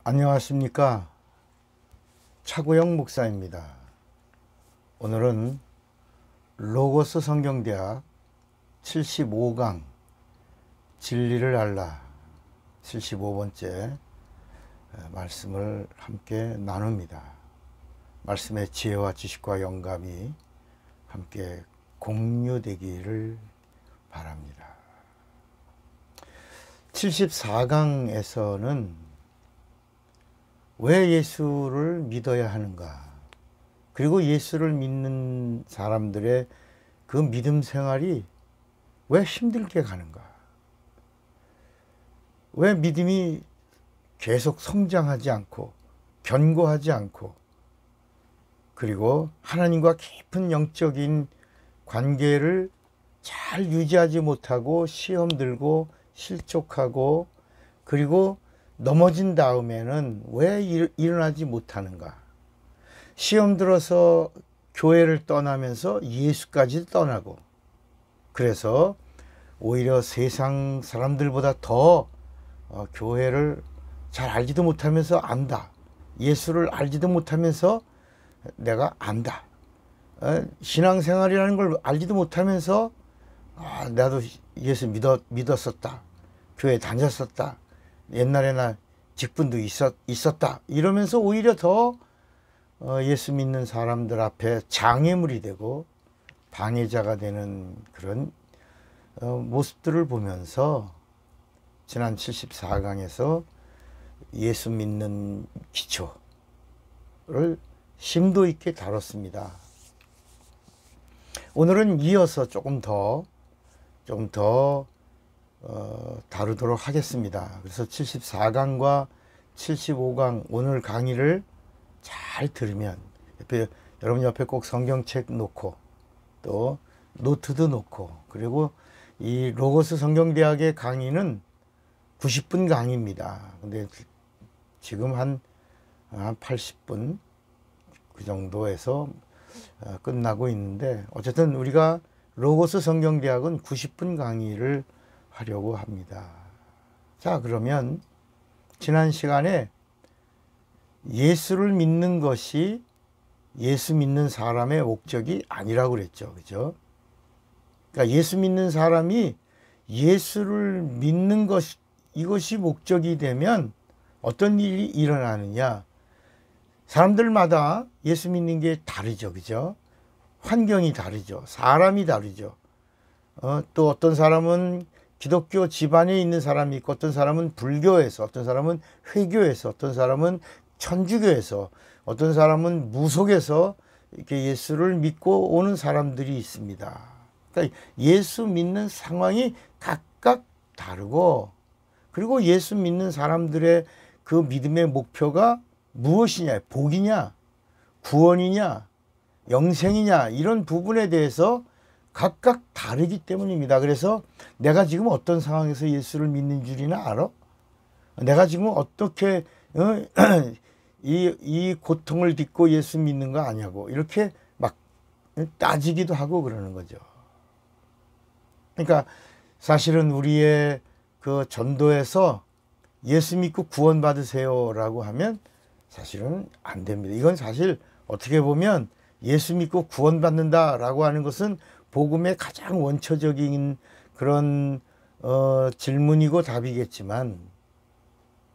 안녕하십니까. 차구영 목사입니다. 오늘은 로고스 성경대학 75강 진리를 알라 75번째 말씀을 함께 나눕니다. 말씀의 지혜와 지식과 영감이 함께 공유되기를 바랍니다. 74강에서는 왜 예수를 믿어야 하는가, 그리고 예수를 믿는 사람들의 그 믿음 생활이 왜 힘들게 가는가, 왜 믿음이 계속 성장하지 않고 견고하지 않고, 그리고 하나님과 깊은 영적인 관계를 잘 유지하지 못하고 시험 들고 실족하고, 그리고 넘어진 다음에는 왜 일어나지 못하는가. 시험 들어서 교회를 떠나면서 예수까지 떠나고, 그래서 오히려 세상 사람들보다 더 교회를 잘 알지도 못하면서 안다, 예수를 알지도 못하면서 내가 안다, 신앙생활이라는 걸 알지도 못하면서 나도 예수 믿었었다, 교회 다녔었다, 옛날에 나 직분도 있었다, 이러면서 오히려 더 예수 믿는 사람들 앞에 장애물이 되고 방해자가 되는 그런 모습들을 보면서 지난 74강에서 예수 믿는 기초를 심도 있게 다뤘습니다. 오늘은 이어서 조금 더 다루도록 하겠습니다. 그래서 74강과 75강 오늘 강의를 잘 들으면, 여러분 옆에 꼭 성경책 놓고 또 노트도 놓고, 그리고 이 로고스 성경대학의 강의는 90분 강의입니다. 근데 지금 한 80분 그 정도에서 끝나고 있는데, 어쨌든 우리가 로고스 성경대학은 90분 강의를 하려고 합니다. 자, 그러면 지난 시간에 예수를 믿는 것이 예수 믿는 사람의 목적이 아니라고 그랬죠. 그죠? 그러니까 예수 믿는 사람이 예수를 믿는 것, 이것이 목적이 되면 어떤 일이 일어나느냐. 사람들마다 예수 믿는 게 다르죠. 그죠? 환경이 다르죠. 사람이 다르죠. 또 어떤 사람은 기독교 집안에 있는 사람이 있고, 어떤 사람은 불교에서, 어떤 사람은 회교에서, 어떤 사람은 천주교에서, 어떤 사람은 무속에서 이렇게 예수를 믿고 오는 사람들이 있습니다. 그러니까 예수 믿는 상황이 각각 다르고, 그리고 예수 믿는 사람들의 그 믿음의 목표가 무엇이냐, 복이냐, 구원이냐, 영생이냐, 이런 부분에 대해서 각각 다르기 때문입니다. 그래서 내가 지금 어떤 상황에서 예수를 믿는 줄이나 알아? 내가 지금 어떻게 이 고통을 딛고 예수 믿는 거 아냐고 이렇게 막 따지기도 하고 그러는 거죠. 그러니까 사실은 우리의 그 전도에서 예수 믿고 구원 받으세요라고 하면 사실은 안 됩니다. 이건 사실 어떻게 보면 예수 믿고 구원 받는다라고 하는 것은 복음의 가장 원초적인 그런 질문이고 답이겠지만,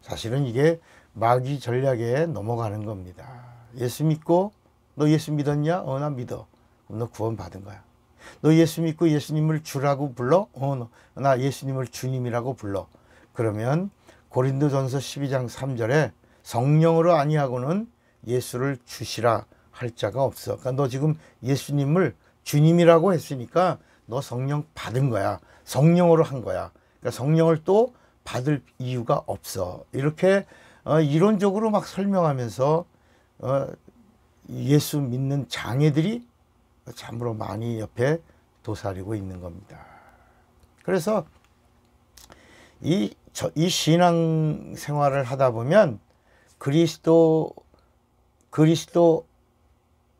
사실은 이게 마귀 전략에 넘어가는 겁니다. 예수 믿고, 너 예수 믿었냐? 나 믿어. 그럼 너 구원 받은 거야. 너 예수 믿고 예수님을 주라고 불러? 나 예수님을 주님이라고 불러. 그러면 고린도전서 12장 3절에 성령으로 아니하고는 예수를 주시라 할 자가 없어. 그러니까 너 지금 예수님을 주님이라고 했으니까 너 성령 받은 거야. 성령으로 한 거야. 그러니까 성령을 또 받을 이유가 없어. 이렇게 이론적으로 막 설명하면서 예수 믿는 장애들이 참으로 많이 옆에 도사리고 있는 겁니다. 그래서 이 신앙 생활을 하다 보면 그리스도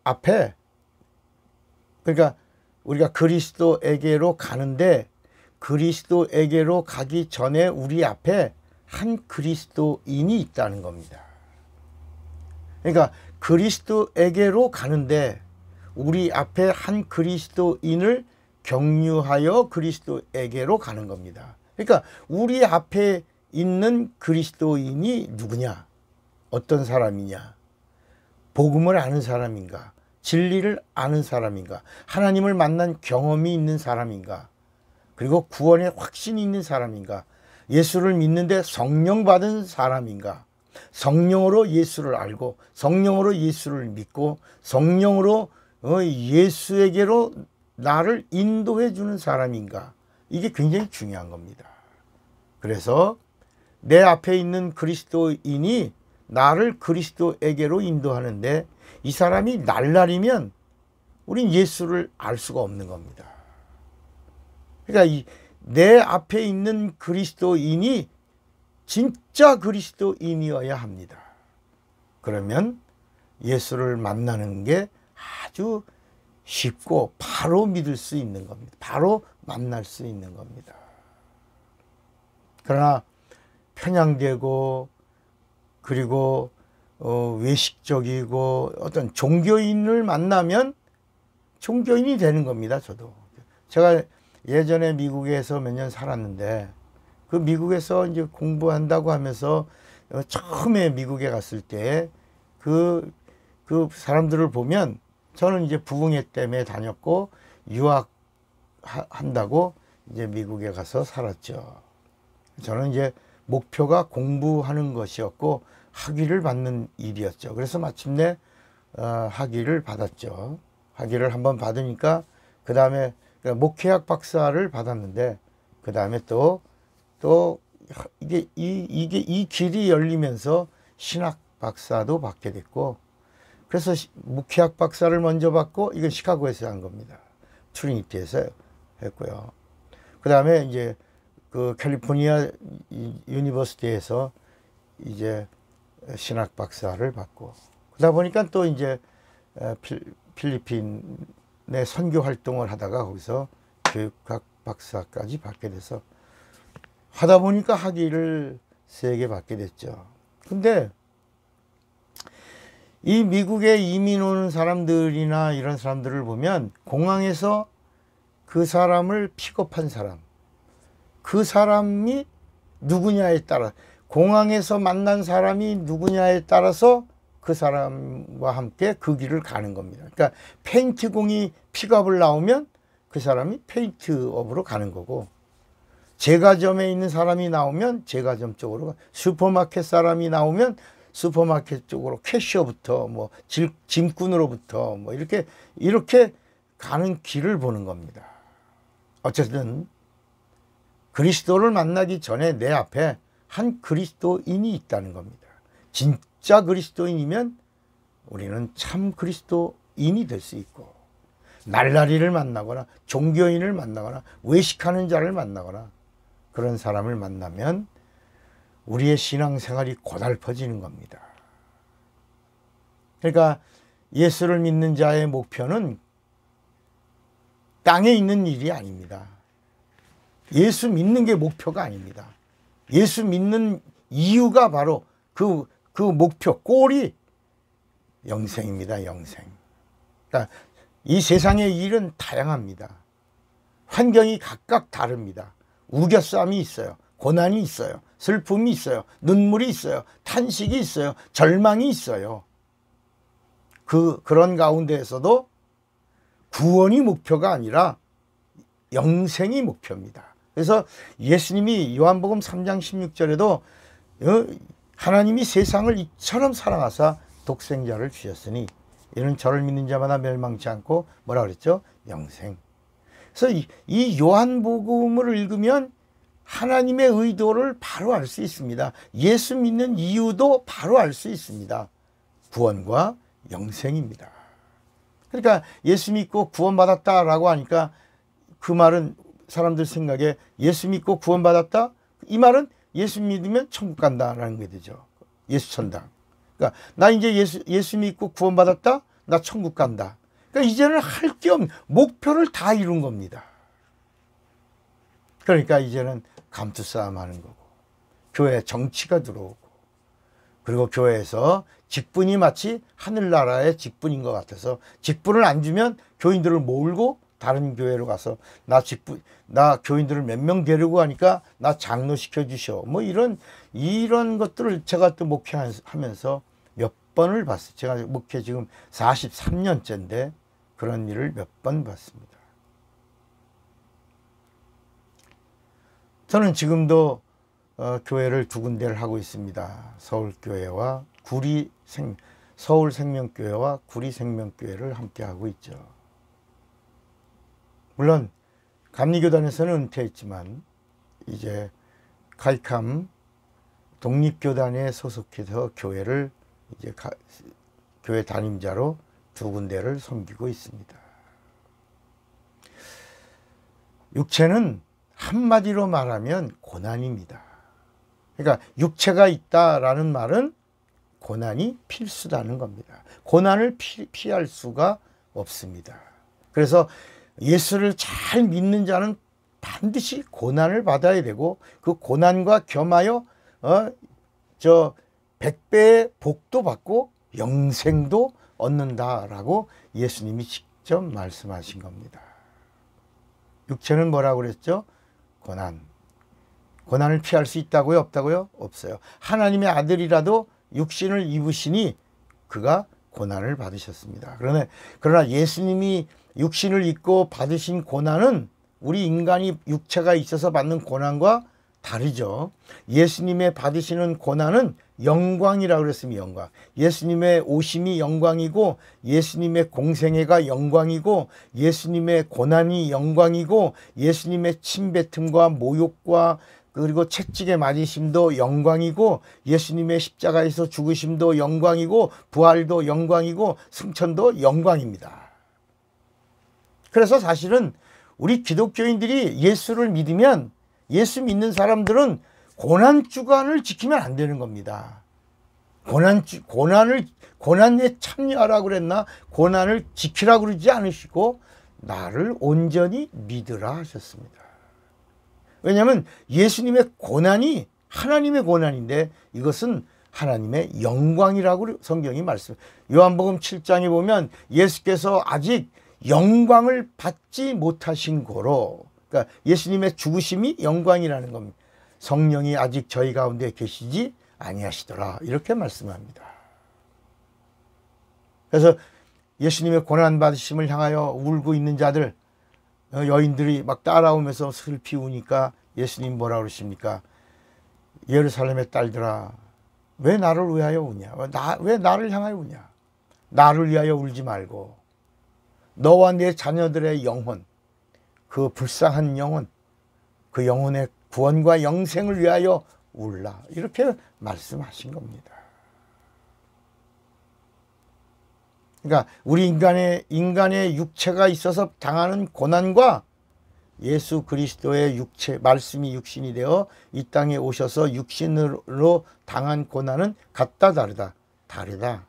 앞에, 그러니까 우리가 그리스도에게로 가는데, 그리스도에게로 가기 전에 우리 앞에 한 그리스도인이 있다는 겁니다. 그러니까 그리스도에게로 가는데 우리 앞에 한 그리스도인을 경유하여 그리스도에게로 가는 겁니다. 그러니까 우리 앞에 있는 그리스도인이 누구냐? 어떤 사람이냐? 복음을 아는 사람인가? 진리를 아는 사람인가? 하나님을 만난 경험이 있는 사람인가? 그리고 구원의 확신이 있는 사람인가? 예수를 믿는데 성령 받은 사람인가? 성령으로 예수를 알고 성령으로 예수를 믿고 성령으로 예수에게로 나를 인도해 주는 사람인가? 이게 굉장히 중요한 겁니다. 그래서 내 앞에 있는 그리스도인이 나를 그리스도에게로 인도하는데 이 사람이 날라리면 우린 예수를 알 수가 없는 겁니다. 그러니까 내 앞에 있는 그리스도인이 진짜 그리스도인이어야 합니다. 그러면 예수를 만나는 게 아주 쉽고 바로 믿을 수 있는 겁니다. 바로 만날 수 있는 겁니다. 그러나 편향되고 그리고 외식적이고 어떤 종교인을 만나면 종교인이 되는 겁니다. 저도 제가 예전에 미국에서 몇 년 살았는데 그 미국에서 이제 공부한다고 하면서 처음에 미국에 갔을 때 그 사람들을 보면 저는 이제 부흥회 때문에 다녔고 유학한다고 이제 미국에 가서 살았죠. 저는 이제 목표가 공부하는 것이었고 학위를 받는 일이었죠. 그래서 마침내 학위를 받았죠. 학위를 한번 받으니까 그 다음에 목회학 박사를 받았는데 그 다음에 또 이게 이 길이 열리면서 신학 박사도 받게 됐고 그래서 목회학 박사를 먼저 받고 이건 시카고에서 한 겁니다. 트리니티에서 했고요. 그 다음에 이제 그 캘리포니아 유니버시티에서 이제 신학 박사를 받고 그러다 보니까 또 이제 필리핀에 선교 활동을 하다가 거기서 교육학 박사까지 받게 돼서 하다 보니까 학위를 3개 받게 됐죠. 근데 이 미국에 이민 오는 사람들이나 이런 사람들을 보면 공항에서 그 사람을 픽업한 사람, 그 사람이 누구냐에 따라 공항에서 만난 사람이 누구냐에 따라서 그 사람과 함께 그 길을 가는 겁니다. 그러니까 페인트공이 픽업을 나오면 그 사람이 페인트업으로 가는 거고 제과점에 있는 사람이 나오면 제과점 쪽으로 슈퍼마켓 사람이 나오면 슈퍼마켓 쪽으로 캐셔부터 뭐 짐꾼으로부터 뭐 이렇게 가는 길을 보는 겁니다. 어쨌든 그리스도를 만나기 전에 내 앞에 한 그리스도인이 있다는 겁니다. 진짜 그리스도인이면 우리는 참 그리스도인이 될 수 있고 날라리를 만나거나 종교인을 만나거나 외식하는 자를 만나거나 그런 사람을 만나면 우리의 신앙생활이 고달퍼지는 겁니다. 그러니까 예수를 믿는 자의 목표는 땅에 있는 일이 아닙니다. 예수 믿는 게 목표가 아닙니다. 예수 믿는 이유가 바로 그 목표, 꼴이 영생입니다. 영생. 그러니까 이 세상의 일은 다양합니다. 환경이 각각 다릅니다. 우겨쌈이 있어요. 고난이 있어요. 슬픔이 있어요. 눈물이 있어요. 탄식이 있어요. 절망이 있어요. 그런 가운데에서도 구원이 목표가 아니라 영생이 목표입니다. 그래서 예수님이 요한복음 3장 16절에도 하나님이 세상을 이처럼 사랑하사 독생자를 주셨으니 이는 저를 믿는 자마다 멸망치 않고 뭐라 그랬죠? 영생. 그래서 이 요한복음을 읽으면 하나님의 의도를 바로 알 수 있습니다. 예수 믿는 이유도 바로 알 수 있습니다. 구원과 영생입니다. 그러니까 예수 믿고 구원받았다라고 하니까 그 말은 사람들 생각에 예수 믿고 구원받았다? 이 말은 예수 믿으면 천국 간다라는 게 되죠. 예수 천당. 그러니까 나 이제 예수 믿고 구원받았다? 나 천국 간다. 그러니까 이제는 할 게 없는 목표를 다 이룬 겁니다. 그러니까 이제는 감투싸움 하는 거고 교회 정치가 들어오고, 그리고 교회에서 직분이 마치 하늘나라의 직분인 것 같아서 직분을 안 주면 교인들을 몰고 다른 교회로 가서 나 교인들을 몇 명 데리고 가니까 나 장로시켜 주셔. 뭐 이런 것들을 제가 또 목회하면서 몇 번을 봤어요. 제가 목회 지금 43년째인데 그런 일을 몇 번 봤습니다. 저는 지금도 교회를 두 군데를 하고 있습니다. 서울교회와 서울생명교회와 구리생명교회를 함께 하고 있죠. 물론 감리교단에서는 은퇴했지만 이제 카이캄 독립교단에 소속해서 교회를 이제 교회 담임자로 두 군데를 섬기고 있습니다. 육체는 한마디로 말하면 고난입니다. 그러니까 육체가 있다라는 말은 고난이 필수다는 겁니다. 고난을 피할 수가 없습니다. 그래서 예수를 잘 믿는 자는 반드시 고난을 받아야 되고 그 고난과 겸하여 100배의 복도 받고 영생도 얻는다라고 예수님이 직접 말씀하신 겁니다. 육체는 뭐라고 그랬죠? 고난을 피할 수 있다고요? 없다고요? 없어요. 하나님의 아들이라도 육신을 입으시니 그가 고난을 받으셨습니다. 그러나 예수님이 육신을 입고 받으신 고난은 우리 인간이 육체가 있어서 받는 고난과 다르죠. 예수님의 받으시는 고난은 영광이라고 그랬습니다. 영광. 예수님의 오심이 영광이고 예수님의 공생애가 영광이고 예수님의 고난이 영광이고 예수님의 침뱉음과 모욕과 그리고 채찍에 맞으심도 영광이고 예수님의 십자가에서 죽으심도 영광이고 부활도 영광이고 승천도 영광입니다. 그래서 사실은 우리 기독교인들이 예수를 믿으면 예수 믿는 사람들은 고난주간을 지키면 안 되는 겁니다. 고난에 참여하라고 그랬나? 고난을 지키라고 그러지 않으시고 나를 온전히 믿으라 하셨습니다. 왜냐하면 예수님의 고난이 하나님의 고난인데 이것은 하나님의 영광이라고 성경이 말씀. 요한복음 7장에 보면 예수께서 아직 영광을 받지 못하신 고로, 그러니까 예수님의 죽으심이 영광이라는 겁니다. 성령이 아직 저희 가운데 계시지 아니하시더라 이렇게 말씀합니다. 그래서 예수님의 고난 받으심을 향하여 울고 있는 자들, 여인들이 막 따라오면서 슬피 우니까 예수님 뭐라 그러십니까? 예루살렘의 딸들아, 왜 나를 위하여 우냐? 왜 나를 향하여 우냐? 나를 위하여 울지 말고 너와 내 자녀들의 영혼, 그 불쌍한 영혼, 그 영혼의 구원과 영생을 위하여 울라. 이렇게 말씀하신 겁니다. 그러니까 우리 인간의 육체가 있어서 당하는 고난과 예수 그리스도의 육체, 말씀이 육신이 되어 이 땅에 오셔서 육신으로 당한 고난은 같다 다르다. 다르다.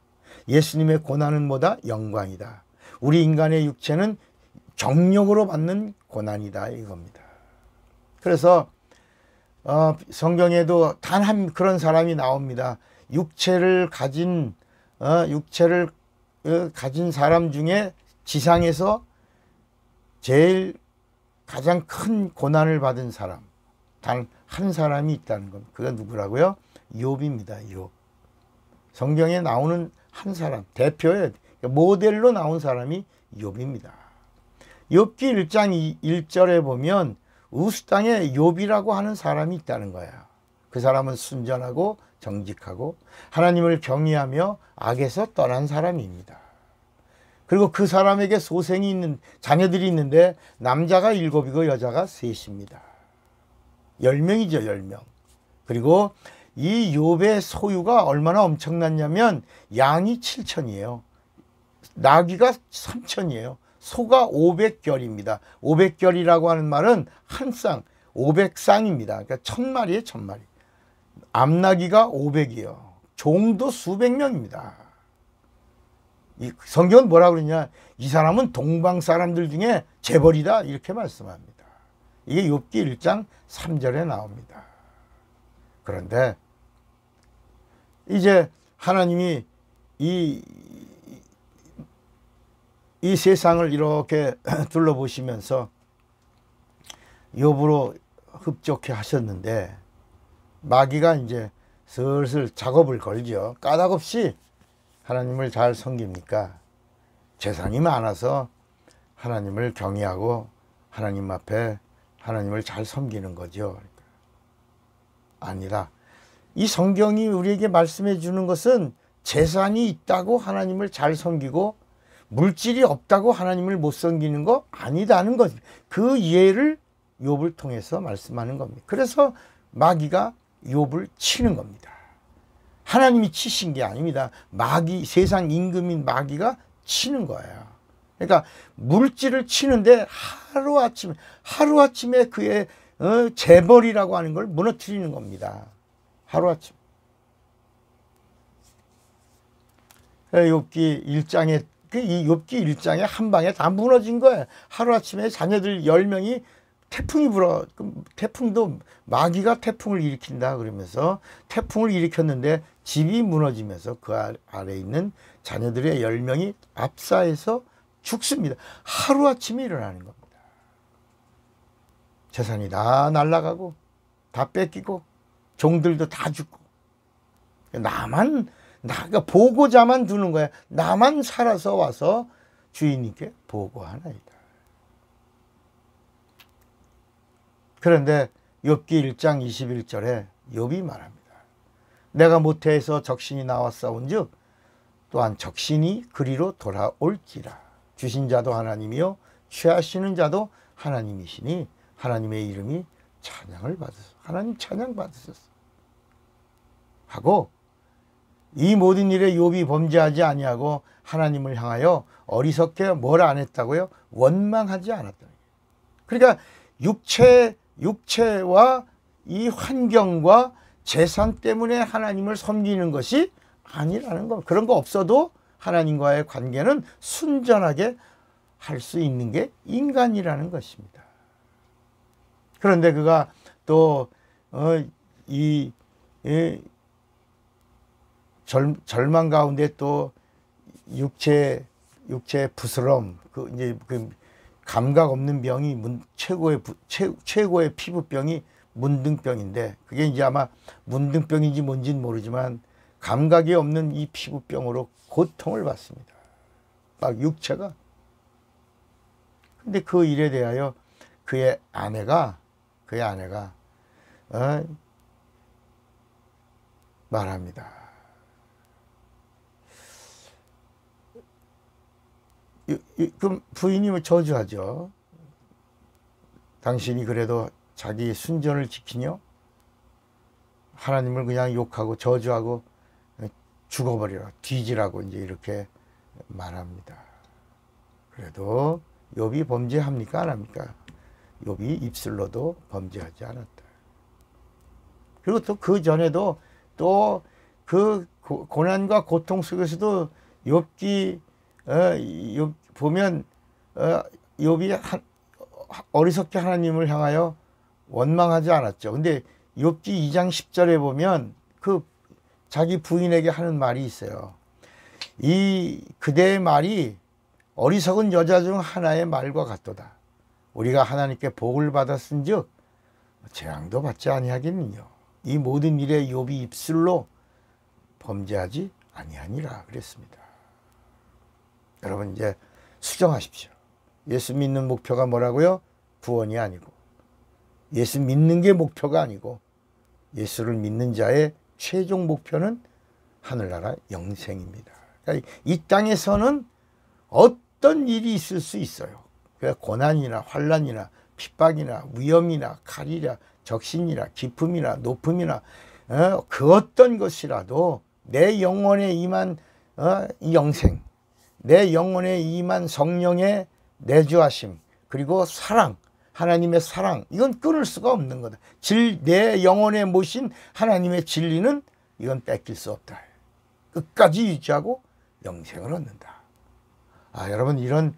예수님의 고난은 뭐다? 영광이다. 우리 인간의 육체는 정욕으로 받는 고난이다 이겁니다. 그래서 성경에도 단 한 그런 사람이 나옵니다. 육체를 가진 사람 중에 지상에서 제일 가장 큰 고난을 받은 사람, 단 한 사람이 있다는 겁니다. 그가 누구라고요? 욥입니다. 욥. 성경에 나오는 한 사람, 대표의 모델로 나온 사람이 욥입니다. 욥기 1장 1절에 보면 우스 땅에 욥이라고 하는 사람이 있다는 거예요. 그 사람은 순전하고 정직하고 하나님을 경외하며 악에서 떠난 사람입니다. 그리고 그 사람에게 소생이 있는 자녀들이 있는데 남자가 7이고 여자가 3입니다. 10명이죠, 10명. 그리고 이 욥의 소유가 얼마나 엄청났냐면 양이 7천이에요. 나귀가 3천이에요. 소가 500결입니다. 500결이라고 하는 말은 한 쌍, 500쌍입니다. 그러니까 1000마리에 1000마리. 암나귀가 500이요. 종도 수백 명입니다. 이 성경은 뭐라고 그러냐? 이 사람은 동방 사람들 중에 재벌이다 이렇게 말씀합니다. 이게 욥기 1장 3절에 나옵니다. 그런데 이제 하나님이 이 세상을 이렇게 둘러보시면서 욥으로 흡족해 하셨는데 마귀가 이제 슬슬 작업을 걸죠. 까닭없이 하나님을 잘 섬깁니까? 재산이 많아서 하나님을 경외하고 하나님 앞에 하나님을 잘 섬기는 거죠. 아니다. 이 성경이 우리에게 말씀해 주는 것은 재산이 있다고 하나님을 잘 섬기고 물질이 없다고 하나님을 못 섬기는 거 아니다는 거죠. 그 예를 욥을 통해서 말씀하는 겁니다. 그래서 마귀가 욥을 치는 겁니다. 하나님이 치신 게 아닙니다. 마귀, 세상 임금인 마귀가 치는 거예요. 그러니까 물질을 치는데 하루아침에 그의 재벌이라고 하는 걸 무너뜨리는 겁니다. 하루아침. 욥기 1장에 이 욥기 1장에 한 방에 다 무너진 거예요. 하루아침에 자녀들 10명이 태풍이 불어. 태풍도 마귀가 태풍을 일으킨다 그러면서 태풍을 일으켰는데 집이 무너지면서 그 아래에 있는 자녀들의 10명이 압사해서 죽습니다. 하루아침에 일어나는 겁니다. 재산이 다 날아가고 다 뺏기고 종들도 다 죽고 나가 보고자만 두는 거야. 나만 살아서 와서 주인님께 보고하나이다. 그런데 욥기 1장 21절에 욥이 말합니다. 내가 모태에서 적신이 나왔사온즉 또한 적신이 그리로 돌아올지라. 주신 자도 하나님이요 취하시는 자도 하나님이시니 하나님의 이름이 찬양을 받으소서. 하나님 찬양 받으소서 하고 이 모든 일에 욥이 범죄하지 아니하고 하나님을 향하여 어리석게 뭘 안 했다고요? 원망하지 않았다. 그러니까 육체와 이 환경과 재산 때문에 하나님을 섬기는 것이 아니라는 거. 그런 거 없어도 하나님과의 관계는 순전하게 할 수 있는 게 인간이라는 것입니다. 그런데 그가 또 절망 가운데 또 육체의 부스럼, 이제 그 감각 없는 병이 최고의 피부병이 문둥병인데 그게 이제 아마 문둥병인지 뭔지는 모르지만 감각이 없는 이 피부병으로 고통을 받습니다. 막 육체가. 근데 그 일에 대하여 그의 아내가 말합니다. 그럼 부인이 저주하죠. 당신이 그래도 자기 순전을 지키며 하나님을 그냥 욕하고 저주하고 죽어버리라, 뒤지라고 이제 이렇게 말합니다. 그래도 욥이 범죄합니까? 안 합니까? 욥이 입술로도 범죄하지 않았다. 그리고 또 그 전에도 또 그 고난과 고통 속에서도 욥기 보면 욥이 어리석게 하나님을 향하여 원망하지 않았죠. 근데 욥기 2장 10절에 보면 그 자기 부인에게 하는 말이 있어요. 이 그대의 말이 어리석은 여자 중 하나의 말과 같도다. 우리가 하나님께 복을 받았은즉 재앙도 받지 아니하겠느냐. 이 모든 일에 욥이 입술로 범죄하지 아니하니라 그랬습니다. 여러분 이제 수정하십시오. 예수 믿는 목표가 뭐라고요? 구원이 아니고 예수 믿는 게 목표가 아니고 예수를 믿는 자의 최종 목표는 하늘나라 영생입니다. 그러니까 이 땅에서는 어떤 일이 있을 수 있어요. 고난이나 환난이나 핍박이나 위험이나 칼이나 적신이나 기품이나 높음이나 그 어떤 것이라도 내 영혼에 임한 이 영생, 내 영혼에 임한 성령의 내주하심, 그리고 사랑, 하나님의 사랑, 이건 끊을 수가 없는 거다. 내 영혼에 모신 하나님의 진리는 이건 뺏길 수 없다. 끝까지 유지하고 영생을 얻는다. 여러분 이런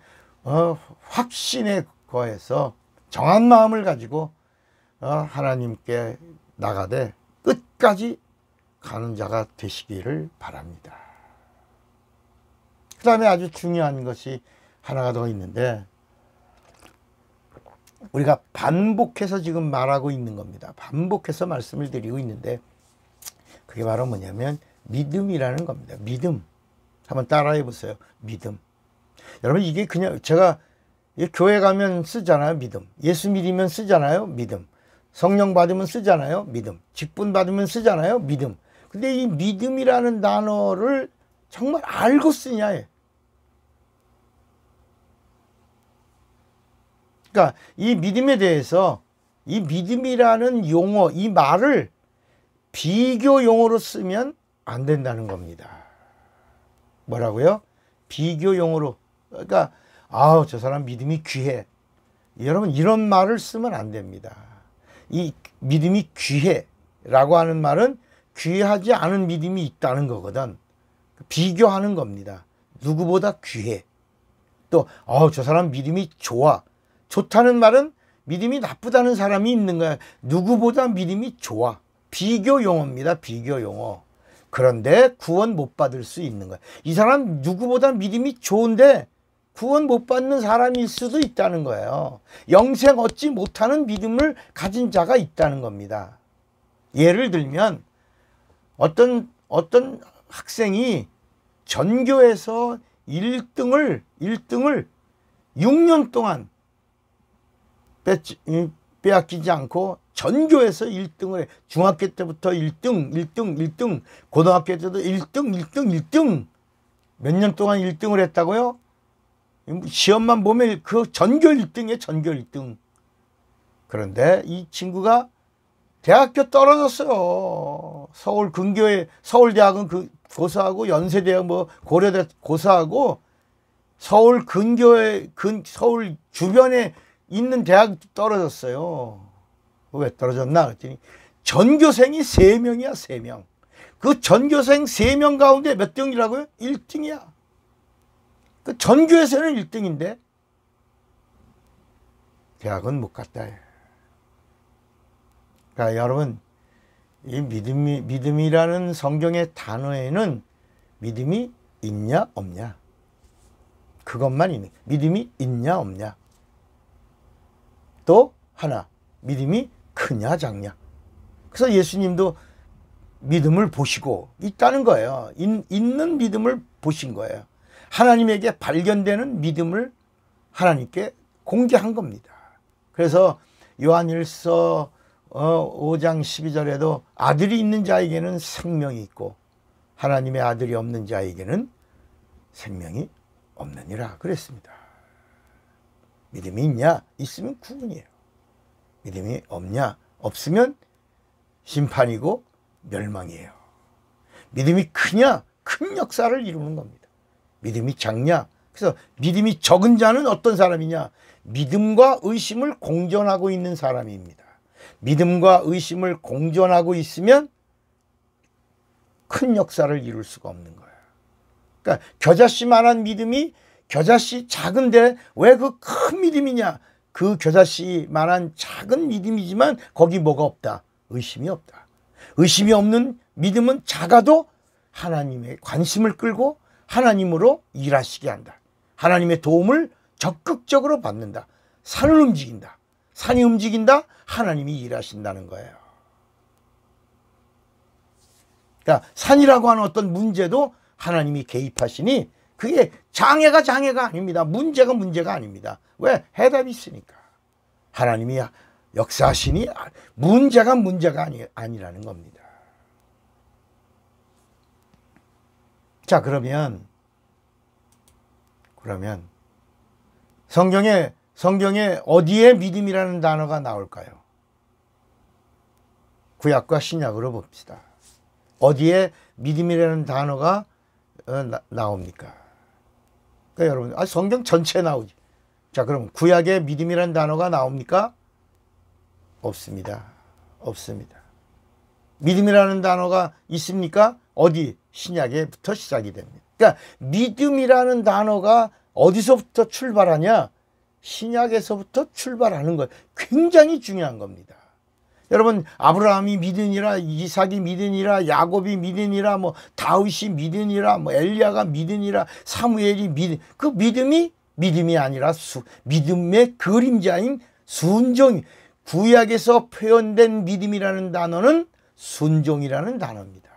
확신에 거해서 정한 마음을 가지고 하나님께 나가되 끝까지 가는 자가 되시기를 바랍니다. 그 다음에 아주 중요한 것이 하나가 더 있는데, 우리가 반복해서 지금 말하고 있는 겁니다. 반복해서 말씀을 드리고 있는데, 그게 바로 뭐냐면 믿음이라는 겁니다. 믿음. 한번 따라해 보세요. 믿음. 여러분, 이게 그냥 제가 교회 가면 쓰잖아요. 믿음. 예수 믿으면 쓰잖아요. 믿음. 성령 받으면 쓰잖아요. 믿음. 직분 받으면 쓰잖아요. 믿음. 근데 이 믿음이라는 단어를 정말 알고 쓰냐. 그러니까 이 믿음에 대해서 이 믿음이라는 용어, 이 말을 비교 용어로 쓰면 안 된다는 겁니다. 뭐라고요? 비교 용어로. 그러니까 아우, 저 사람 믿음이 귀해. 여러분, 이런 말을 쓰면 안 됩니다. 이 믿음이 귀해라고 하는 말은 귀하지 않은 믿음이 있다는 거거든. 비교하는 겁니다. 누구보다 귀해. 또 저 사람 믿음이 좋아. 좋다는 말은 믿음이 나쁘다는 사람이 있는 거야. 누구보다 믿음이 좋아. 비교 용어입니다. 비교 용어. 그런데 구원 못 받을 수 있는 거야. 이 사람 누구보다 믿음이 좋은데 구원 못 받는 사람일 수도 있다는 거예요. 영생 얻지 못하는 믿음을 가진 자가 있다는 겁니다. 예를 들면 어떤 학생이 전교에서 1등을 6년 동안 빼앗기지 않고 전교에서 1등을 해. 중학교 때부터 1등, 고등학교 때도 1등. 몇 년 동안 1등을 했다고요? 시험만 보면 그 전교 1등이에요. 전교 1등. 그런데 이 친구가 대학교 떨어졌어요. 서울 근교에, 서울대학은 고사하고, 연세대학 고려대 고사하고, 서울 근교에, 서울 주변에 있는 대학 떨어졌어요. 왜 떨어졌나 그랬더니 전교생이 3명이야. 3명. 그 전교생 3명 가운데 몇 등이라고요? 1등이야. 그 전교에서는 1등인데 대학은 못 갔다. 그러니까 여러분, 이 믿음이라는 성경의 단어에는 믿음이 있냐 없냐, 그것만 있는, 믿음이 있냐 없냐, 또 하나, 믿음이 크냐 작냐. 그래서 예수님도 믿음을 보시고 있다는 거예요. 있는 믿음을 보신 거예요. 하나님에게 발견되는 믿음을 하나님께 공개한 겁니다. 그래서 요한일서 5장 12절에도 아들이 있는 자에게는 생명이 있고 하나님의 아들이 없는 자에게는 생명이 없느니라 그랬습니다. 믿음이 있냐? 있으면 구원이에요. 믿음이 없냐? 없으면 심판이고 멸망이에요. 믿음이 크냐? 큰 역사를 이루는 겁니다. 믿음이 작냐? 그래서 믿음이 적은 자는 어떤 사람이냐? 믿음과 의심을 공존하고 있는 사람입니다. 믿음과 의심을 공존하고 있으면 큰 역사를 이룰 수가 없는 거예요. 그러니까 겨자씨만한 믿음이 겨자씨 작은데 왜 그 큰 믿음이냐? 그 겨자씨만한 작은 믿음이지만 거기 뭐가 없다? 의심이 없다. 의심이 없는 믿음은 작아도 하나님의 관심을 끌고 하나님으로 일하시게 한다. 하나님의 도움을 적극적으로 받는다. 산을 움직인다. 산이 움직인다. 하나님이 일하신다는 거예요. 그러니까 산이라고 하는 어떤 문제도 하나님이 개입하시니 그게 장애가 아닙니다. 문제가 아닙니다. 왜? 해답이 있으니까. 하나님이 역사하시니 문제가 아니라는 겁니다. 자, 그러면 성경에 어디에 믿음이라는 단어가 나올까요? 구약과 신약으로 봅시다. 어디에 믿음이라는 단어가 나옵니까? 그러니까 여러분, 성경 전체에 나오지. 자, 그럼 구약에 믿음이라는 단어가 나옵니까? 없습니다. 없습니다. 믿음이라는 단어가 있습니까? 어디? 신약에부터 시작이 됩니다. 그러니까 믿음이라는 단어가 어디서부터 출발하냐? 신약에서부터 출발하는 것. 굉장히 중요한 겁니다. 여러분 아브라함이 믿으니라, 이삭이 믿으니라, 야곱이 믿으니라, 뭐 다윗이 믿으니라, 뭐 엘리야가 믿으니라, 사무엘이 그 믿음이 아니라 믿음의 그림자인 순종. 구약에서 표현된 믿음이라는 단어는 순종이라는 단어입니다.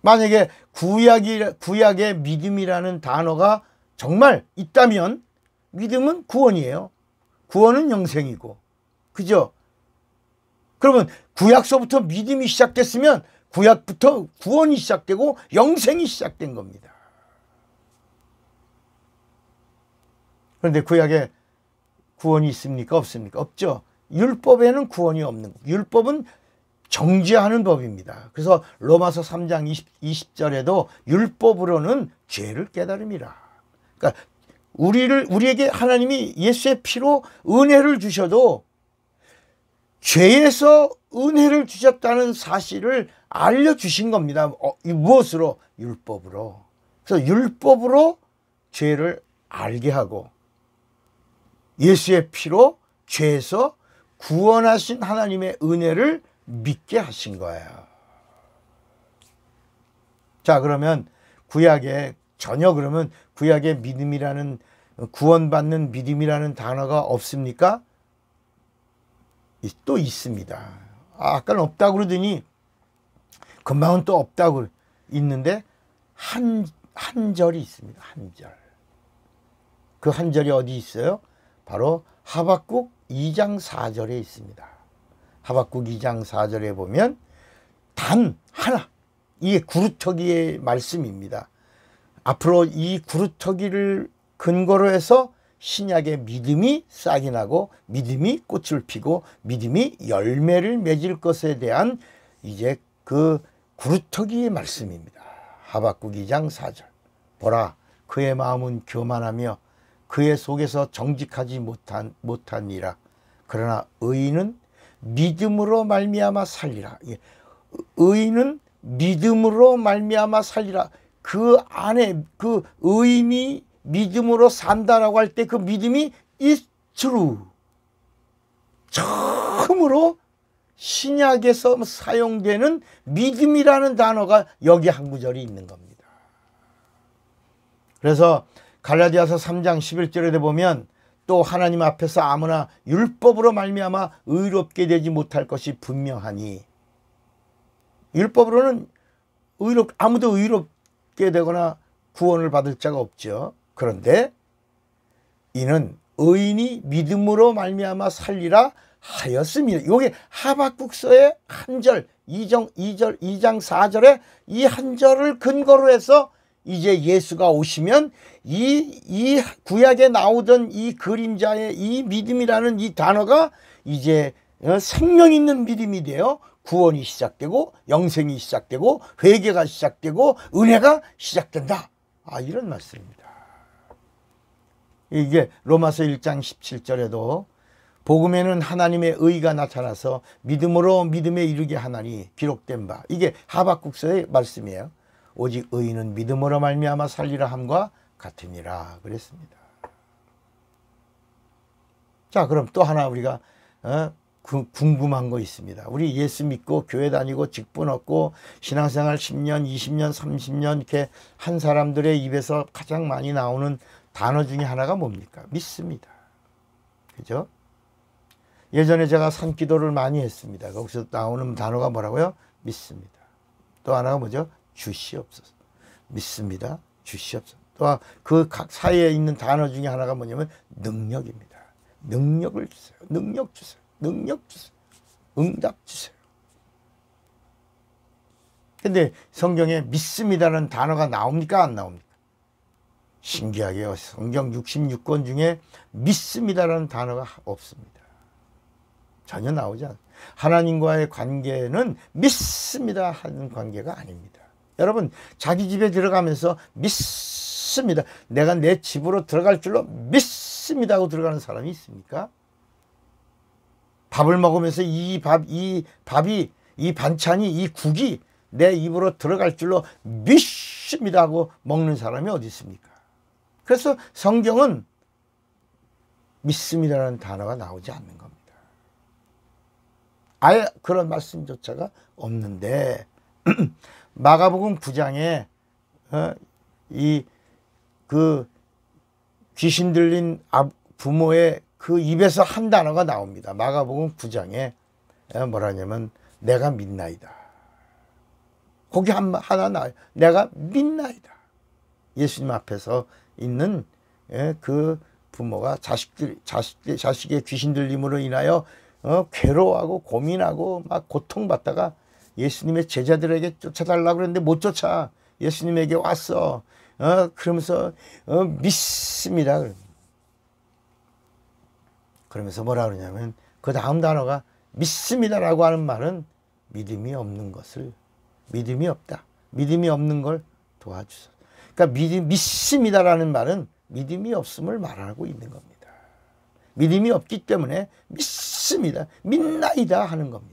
만약에 구약의 믿음이라는 단어가 정말 있다면 믿음은 구원이에요. 구원은 영생이고. 그죠? 그러면 구약서부터 믿음이 시작됐으면 구약부터 구원이 시작되고 영생이 시작된 겁니다. 그런데 구약에 구원이 있습니까? 없습니까? 없죠. 율법에는 구원이 없는 거예요. 율법은 정죄하는 법입니다. 그래서 로마서 3장 20절에도 율법으로는 죄를 깨달음이라. 그러니까 우리에게 하나님이 예수의 피로 은혜를 주셔도 죄에서 은혜를 주셨다는 사실을 알려주신 겁니다. 무엇으로? 율법으로. 그래서 율법으로 죄를 알게 하고 예수의 피로 죄에서 구원하신 하나님의 은혜를 믿게 하신 거예요. 자, 그러면 구약에 전혀 그러면 구약의 믿음이라는 구원받는 믿음이라는 단어가 없습니까? 또 있습니다. 아까는 없다고 그러더니 금방은 또 없다고 있는데 한 절이 있습니다. 한 절. 그 한 절이 어디 있어요? 바로 하박국 2장 4절에 있습니다. 하박국 2장 4절에 보면 단 하나, 이게 구루터기의 말씀입니다. 앞으로 이 구루터기를 근거로 해서 신약의 믿음이 싹이 나고 믿음이 꽃을 피고 믿음이 열매를 맺을 것에 대한 이제 그 구루터기의 말씀입니다. 하박국 2장 4절. 보라, 그의 마음은 교만하며 그의 속에서 정직하지 못하니라. 그러나 의인은 믿음으로 말미암아 살리라. 의인은 믿음으로 말미암아 살리라. 그 안에 그 의인이 믿음으로 산다라고 할 때 그 믿음이 is true. 처음으로 신약에서 사용되는 믿음이라는 단어가 여기 한 구절이 있는 겁니다. 그래서 갈라디아서 3장 11절에 보면 또 하나님 앞에서 아무나 율법으로 말미암아 의롭게 되지 못할 것이 분명하니, 율법으로는 아무도 의롭게 되거나 구원을 받을 자가 없죠. 그런데 이는 의인이 믿음으로 말미암아 살리라 하였습니다. 이게 하박국서의 한 절, 2장 4절에 이 한 절을 근거로 해서 이제 예수가 오시면 이 구약에 나오던 이 그림자의 이 믿음이라는 이 단어가 이제 생명 있는 믿음이 되어 구원이 시작되고 영생이 시작되고 회개가 시작되고 은혜가 시작된다. 이런 말씀입니다. 이게 로마서 1장 17절에도 복음에는 하나님의 의가 나타나서 믿음으로 믿음에 이르게 하나니 기록된 바, 이게 하박국서의 말씀이에요. 오직 의인은 믿음으로 말미암아 살리라 함과 같으니라 그랬습니다. 자, 그럼 또 하나 우리가 궁금한 거 있습니다. 우리 예수 믿고 교회 다니고 직분 얻고 신앙생활 10년, 20년, 30년 이렇게 한 사람들의 입에서 가장 많이 나오는 단어 중에 하나가 뭡니까? 믿습니다. 그죠? 예전에 제가 산기도를 많이 했습니다. 거기서 나오는 단어가 뭐라고요? 믿습니다. 또 하나가 뭐죠? 주시옵소서. 믿습니다. 주시옵소서. 또 그 각 사이에 있는 단어 중에 하나가 뭐냐면 능력입니다. 능력을 주세요. 능력 주세요. 능력 주세요. 응답 주세요. 근데 성경에 믿습니다라는 단어가 나옵니까? 안 나옵니까? 신기하게요. 성경 66권 중에 믿습니다라는 단어가 없습니다. 전혀 나오지 않아요. 하나님과의 관계는 믿습니다 하는 관계가 아닙니다. 여러분, 자기 집에 들어가면서 믿습니다. 내가 내 집으로 들어갈 줄로 믿습니다 하고 들어가는 사람이 있습니까? 밥을 먹으면서 이 반찬이, 이 국이 내 입으로 들어갈 줄로 믿습니다 하고 먹는 사람이 어디 있습니까? 그래서 성경은 믿습니다라는 단어가 나오지 않는 겁니다. 아예 그런 말씀조차가 없는데 마가복음 9장에 이 그 귀신 들린 부모의 그 입에서 한 단어가 나옵니다. 마가복음 9장에 뭐라냐면 내가 믿나이다. 거기 하나 나와요. 내가 믿나이다. 예수님 앞에서 있는 그 부모가 자식의 귀신 들림으로 인하여 괴로워하고 고민하고 막 고통받다가 예수님의 제자들에게 쫓아달라고 그랬는데 못 쫓아. 예수님에게 왔어. 그러면서 믿습니다. 그러면서 뭐라 그러냐면 그 다음 단어가 믿습니다라고 하는 말은 믿음이 없는 것을, 믿음이 없다, 믿음이 없는 걸 도와주소서. 그러니까 믿습니다라는 말은 믿음이 없음을 말하고 있는 겁니다. 믿음이 없기 때문에 믿습니다, 믿나이다 하는 겁니다.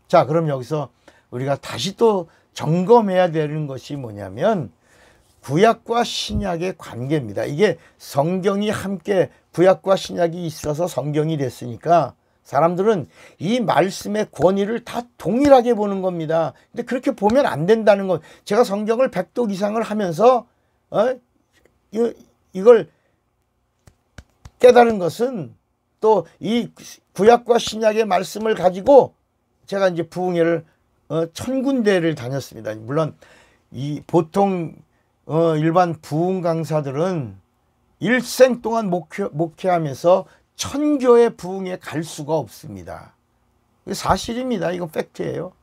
자, 그럼 여기서 우리가 다시 또 점검해야 되는 것이 뭐냐면 구약과 신약의 관계입니다. 이게 성경이 함께 구약과 신약이 있어서 성경이 됐으니까 사람들은 이 말씀의 권위를 다 동일하게 보는 겁니다. 근데 그렇게 보면 안 된다는 것. 제가 성경을 100독 이상을 하면서 이걸 깨달은 것은 또 이 구약과 신약의 말씀을 가지고 제가 이제 부흥회를 1000군데를 다녔습니다. 물론 이 보통 일반 부흥 강사들은 일생 동안 목회하면서 1000교회 부흥에 갈 수가 없습니다. 사실입니다. 이건 팩트예요.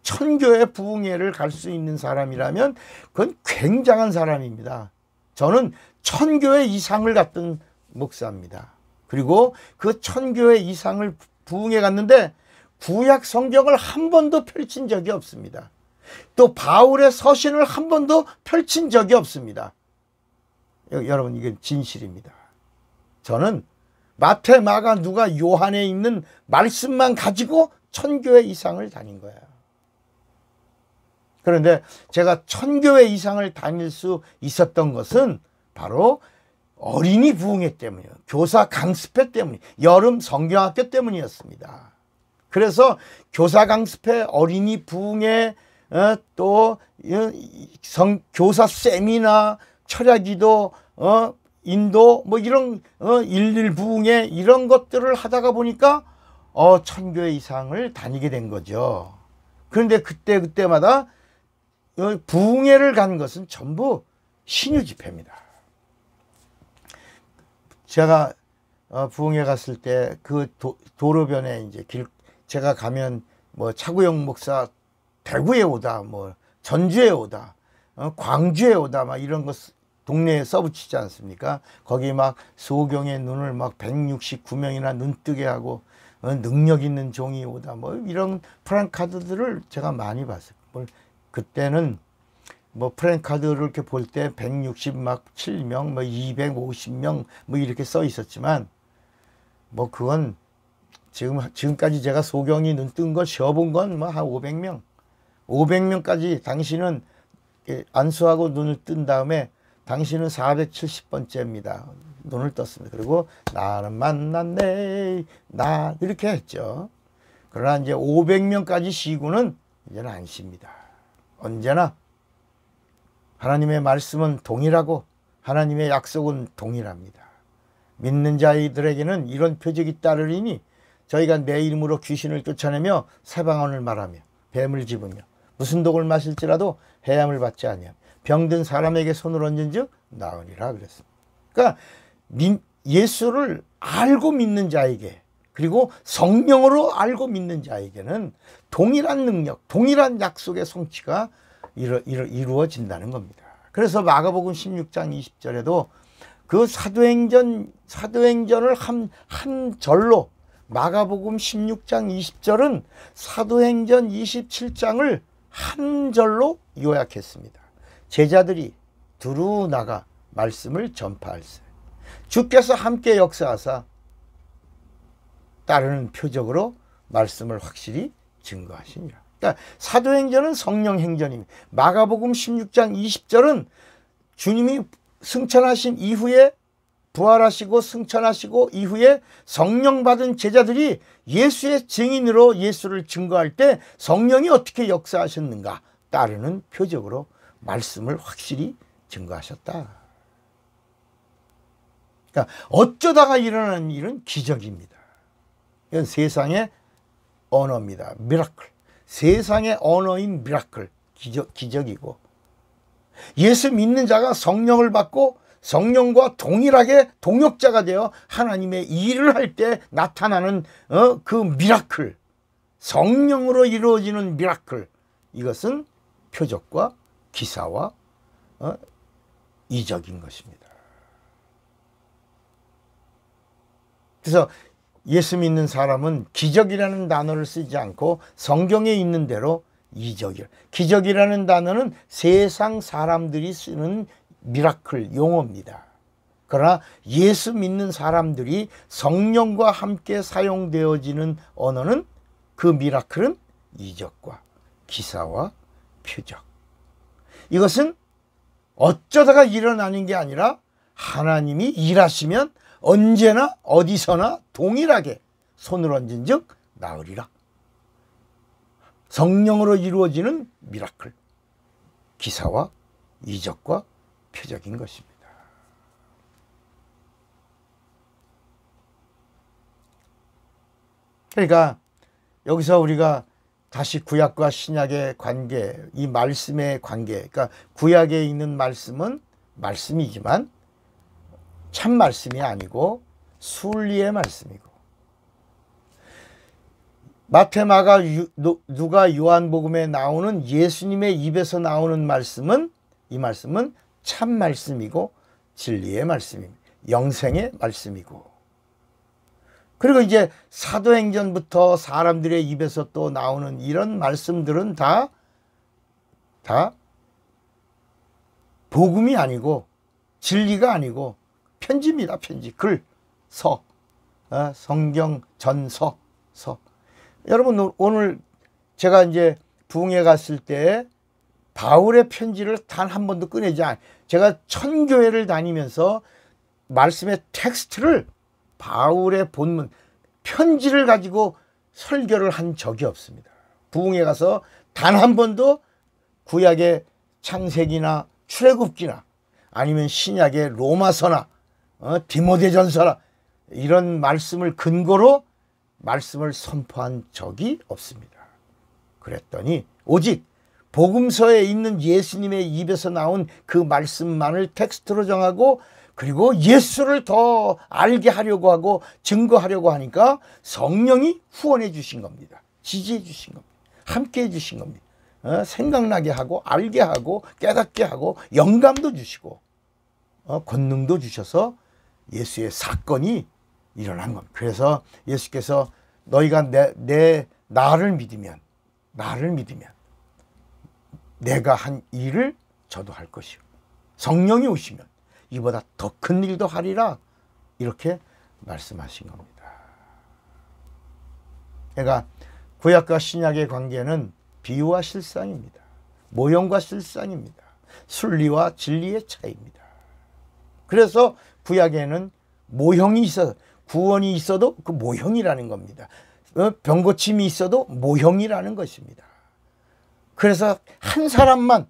1000교회 부흥회를 갈 수 있는 사람이라면 그건 굉장한 사람입니다. 저는 1000교회 이상을 갔던 목사입니다. 그리고 그 1000교회 이상을 부흥회 갔는데 구약 성경을 한 번도 펼친 적이 없습니다. 또 바울의 서신을 한 번도 펼친 적이 없습니다. 여러분, 이게 진실입니다. 저는 마태, 마가, 누가, 요한에 있는 말씀만 가지고 1000교회 이상을 다닌 거예요. 그런데 제가 1000교회 이상을 다닐 수 있었던 것은 바로 어린이 부흥회 때문이에요. 교사 강습회 때문이, 여름 성경학교 때문이었습니다. 그래서 교사 강습회, 어린이 부흥회, 또 교사 세미나, 철야기도, 인도 뭐 이런 일일 부흥회 이런 것들을 하다가 보니까 1000교회 이상을 다니게 된 거죠. 그런데 그때마다 부흥회를 간 것은 전부 신유 집회입니다. 제가 부흥회 갔을 때 그 도로변에 이제 제가 가면 뭐 차구영 목사 대구에 오다, 뭐 전주에 오다, 광주에 오다, 막 이런 거 동네에 써붙이지 않습니까? 거기 막 소경의 눈을 막 169명이나 눈뜨게 하고 능력 있는 종이 오다, 뭐 이런 프랜카드들을 제가 많이 봤어요. 그때는 뭐 프랜카드를 이렇게 볼 때 167명, 뭐 250명 뭐 이렇게 써 있었지만 뭐 그건 지금까지 제가 소경이 눈 뜬 거 쉬어본 건 뭐 한 500명. 500명까지 당신은 안수하고 눈을 뜬 다음에 당신은 470번째입니다. 눈을 떴습니다. 그리고 나는 만났네, 나 이렇게 했죠. 그러나 이제 500명까지 쉬고는 이제는 안 쉽니다. 언제나 하나님의 말씀은 동일하고 하나님의 약속은 동일합니다. 믿는 자들에게는 이런 표적이 따르리니 저희가 내 이름으로 귀신을 쫓아내며 새 방언을 말하며 뱀을 집으며 무슨 독을 마실지라도 해함을 받지 아니하며 병든 사람에게 손을 얹은즉 나으리라 그랬습니다. 그러니까 예수를 알고 믿는 자에게, 그리고 성령으로 알고 믿는 자에게는 동일한 능력, 동일한 약속의 성취가 이루어진다는 겁니다. 그래서 마가복음 16장 20절에도 그 사도행전을 한 절로, 마가복음 16장 20절은 사도행전 27장을 한 절로 요약했습니다. 제자들이 두루 나가 말씀을 전파할세. 주께서 함께 역사하사 따르는 표적으로 말씀을 확실히 증거하시니라. 그러니까 사도행전은 성령행전입니다. 마가복음 16장 20절은 주님이 승천하신 이후에 부활하시고 승천하시고 이후에 성령 받은 제자들이 예수의 증인으로 예수를 증거할 때 성령이 어떻게 역사하셨는가 따르는 표적으로 말씀을 확실히 증거하셨다. 그러니까 어쩌다가 일어나는 일은 기적입니다. 이건 세상의 언어입니다. 미라클. 세상의 언어인 미라클. 기적이고, 예수 믿는 자가 성령을 받고 성령과 동일하게 동역자가 되어 하나님의 일을 할 때 나타나는 그 미라클, 성령으로 이루어지는 미라클, 이것은 표적과 기사와 이적인 것입니다. 그래서 예수 믿는 사람은 기적이라는 단어를 쓰지 않고 성경에 있는 대로 이적이라. 기적이라는 단어는 세상 사람들이 쓰는 미라클 용어입니다. 그러나 예수 믿는 사람들이 성령과 함께 사용되어지는 언어는, 그 미라클은 이적과 기사와 표적. 이것은 어쩌다가 일어나는 게 아니라 하나님이 일하시면 언제나 어디서나 동일하게 손을 얹은 즉 나으리라. 성령으로 이루어지는 미라클, 기사와 이적과 표적인 것입니다. 그러니까 여기서 우리가 다시 구약과 신약의 관계, 이 말씀의 관계, 그러니까 구약에 있는 말씀은 말씀이지만 참 말씀이 아니고 순리의 말씀이고, 마태, 마가, 누가, 요한복음에 나오는 예수님의 입에서 나오는 말씀은, 이 말씀은 참 말씀이고 진리의 말씀입니다. 영생의 말씀이고, 그리고 이제 사도행전부터 사람들의 입에서 또 나오는 이런 말씀들은 다 복음이 아니고 진리가 아니고 편지입니다. 편지, 글, 서, 성경, 전서, 서. 여러분, 오늘 제가 이제 부흥회 갔을 때 바울의 편지를 단 한 번도 꺼내지 않아요. 제가 1000교회를 다니면서 말씀의 텍스트를, 바울의 본문, 편지를 가지고 설교를 한 적이 없습니다. 부흥회 가서 단 한 번도 구약의 창세기나 출애굽기나 아니면 신약의 로마서나 디모데전서나 이런 말씀을 근거로 말씀을 선포한 적이 없습니다. 그랬더니 오직 복음서에 있는 예수님의 입에서 나온 그 말씀만을 텍스트로 정하고, 그리고 예수를 더 알게 하려고 하고 증거하려고 하니까 성령이 후원해 주신 겁니다. 지지해 주신 겁니다. 함께 해 주신 겁니다. 생각나게 하고 알게 하고 깨닫게 하고 영감도 주시고 권능도 주셔서 예수의 사건이 일어난 겁니다. 그래서 예수께서 너희가 나를 믿으면 내가 한 일을 저도 할 것이요, 성령이 오시면 이보다 더 큰 일도 하리라, 이렇게 말씀하신 겁니다. 그러니까 구약과 신약의 관계는 비유와 실상입니다. 모형과 실상입니다. 순리와 진리의 차이입니다. 그래서 구약에는 모형이 있어서, 구원이 있어도 그 모형이라는 겁니다. 병고침이 있어도 모형이라는 것입니다. 그래서 한 사람만,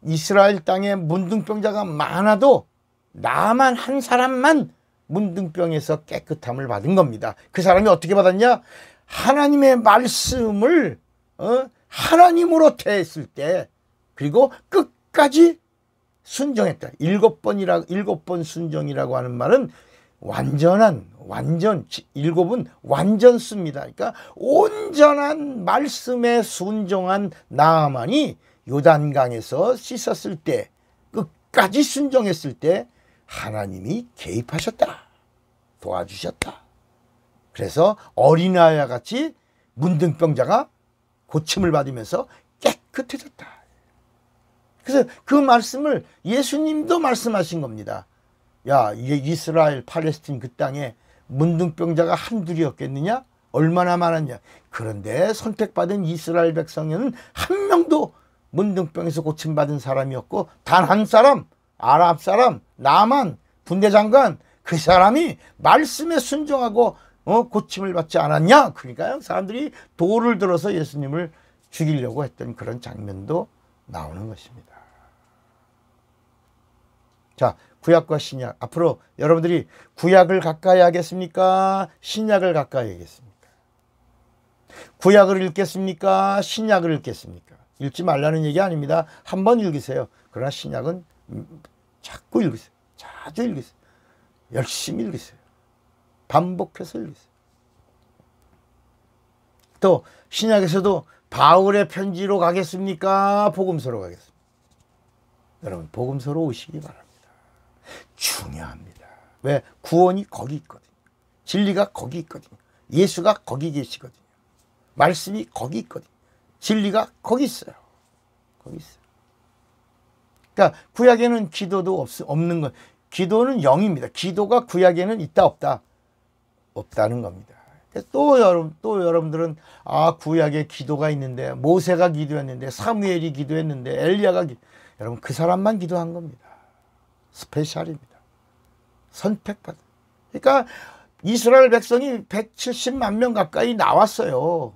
이스라엘 땅에 문둥병자가 많아도 나만 한 사람만 문둥병에서 깨끗함을 받은 겁니다. 그 사람이 어떻게 받았냐? 하나님의 말씀을 하나님으로 대했을 때, 그리고 끝까지 순종했다. 7번 순종이라고 하는 말은 일곱은 완전수입니다. 그러니까 온전한 말씀에 순종한 나아만이 요단강에서 씻었을 때, 끝까지 순종했을 때 하나님이 개입하셨다. 도와주셨다. 그래서 어린아이와 같이 문둥병자가 고침을 받으면서 깨끗해졌다. 그래서 그 말씀을 예수님도 말씀하신 겁니다. 야, 이게 이스라엘 팔레스틴 그 땅에 문둥병자가 한둘이었겠느냐? 얼마나 많았냐? 그런데 선택받은 이스라엘 백성에는 한 명도 문둥병에서 고침받은 사람이 없고, 단 한 사람, 아랍 사람 나만 군대 장관 그 사람이 말씀에 순종하고 고침을 받지 않았냐? 그러니까요, 사람들이 돌을 들어서 예수님을 죽이려고 했던 그런 장면도 나오는 것입니다. 자, 구약과 신약. 앞으로 여러분들이 구약을 가까이 하겠습니까? 신약을 가까이 하겠습니까? 구약을 읽겠습니까? 신약을 읽겠습니까? 읽지 말라는 얘기 아닙니다. 한번 읽으세요. 그러나 신약은 자꾸 읽으세요. 자주 읽으세요. 열심히 읽으세요. 반복해서 읽으세요. 또 신약에서도 바울의 편지로 가겠습니까? 복음서로 가겠습니까? 여러분, 복음서로 오시기 바랍니다. 중요합니다. 왜? 구원이 거기 있거든요. 진리가 거기 있거든요. 예수가 거기 계시거든요. 말씀이 거기 있거든요. 진리가 거기 있어요. 거기 있어요. 그러니까 구약에는 기도도 없는 것. 기도는 0입니다. 기도가 구약에는 있다 없다? 없다는 겁니다. 또 여러분들은 구약에 기도가 있는데, 모세가 기도했는데, 사무엘이 기도했는데, 엘리야가 여러분, 그 사람만 기도한 겁니다. 스페셜입니다. 선택받은. 그러니까 이스라엘 백성이 170만 명 가까이 나왔어요.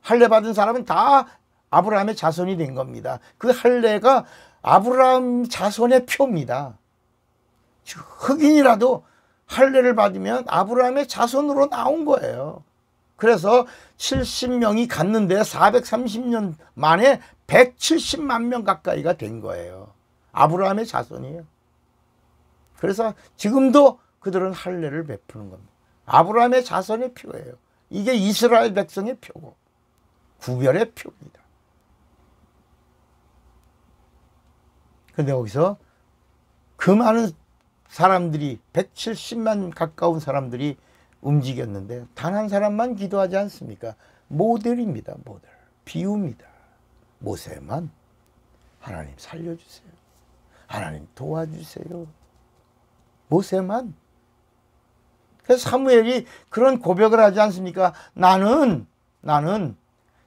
할례 받은 사람은 다 아브라함의 자손이 된 겁니다. 그 할례가 아브라함 자손의 표입니다. 흑인이라도 할례를 받으면 아브라함의 자손으로 나온 거예요. 그래서 70명이 갔는데 430년 만에 170만 명 가까이가 된 거예요. 아브라함의 자손이에요. 그래서 지금도 그들은 할례를 베푸는 겁니다. 아브라함의 자손의 표예요. 이게 이스라엘 백성의 표고 구별의 표입니다. 그런데 거기서 그 많은 사람들이 170만 가까운 사람들이 움직였는데 단 한 사람만 기도하지 않습니까? 모델입니다. 모델. 비유입니다. 모세만 하나님 살려주세요. 하나님 도와주세요. 모세만. 그래서 사무엘이 그런 고백을 하지 않습니까? 나는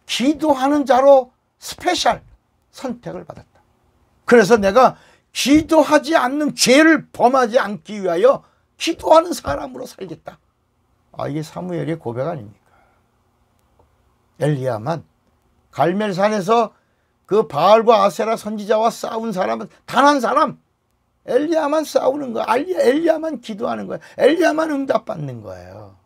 기도하는 자로 스페셜 선택을 받았다. 그래서 내가 기도하지 않는 죄를 범하지 않기 위하여 기도하는 사람으로 살겠다. 이게 사무엘의 고백 아닙니까? 엘리야만 갈멜산에서 그 바알과 아세라 선지자와 싸운 사람은 단 한 사람, 엘리야만 싸우는 거야. 엘리야만 기도하는 거야. 엘리야만 응답받는 거예요.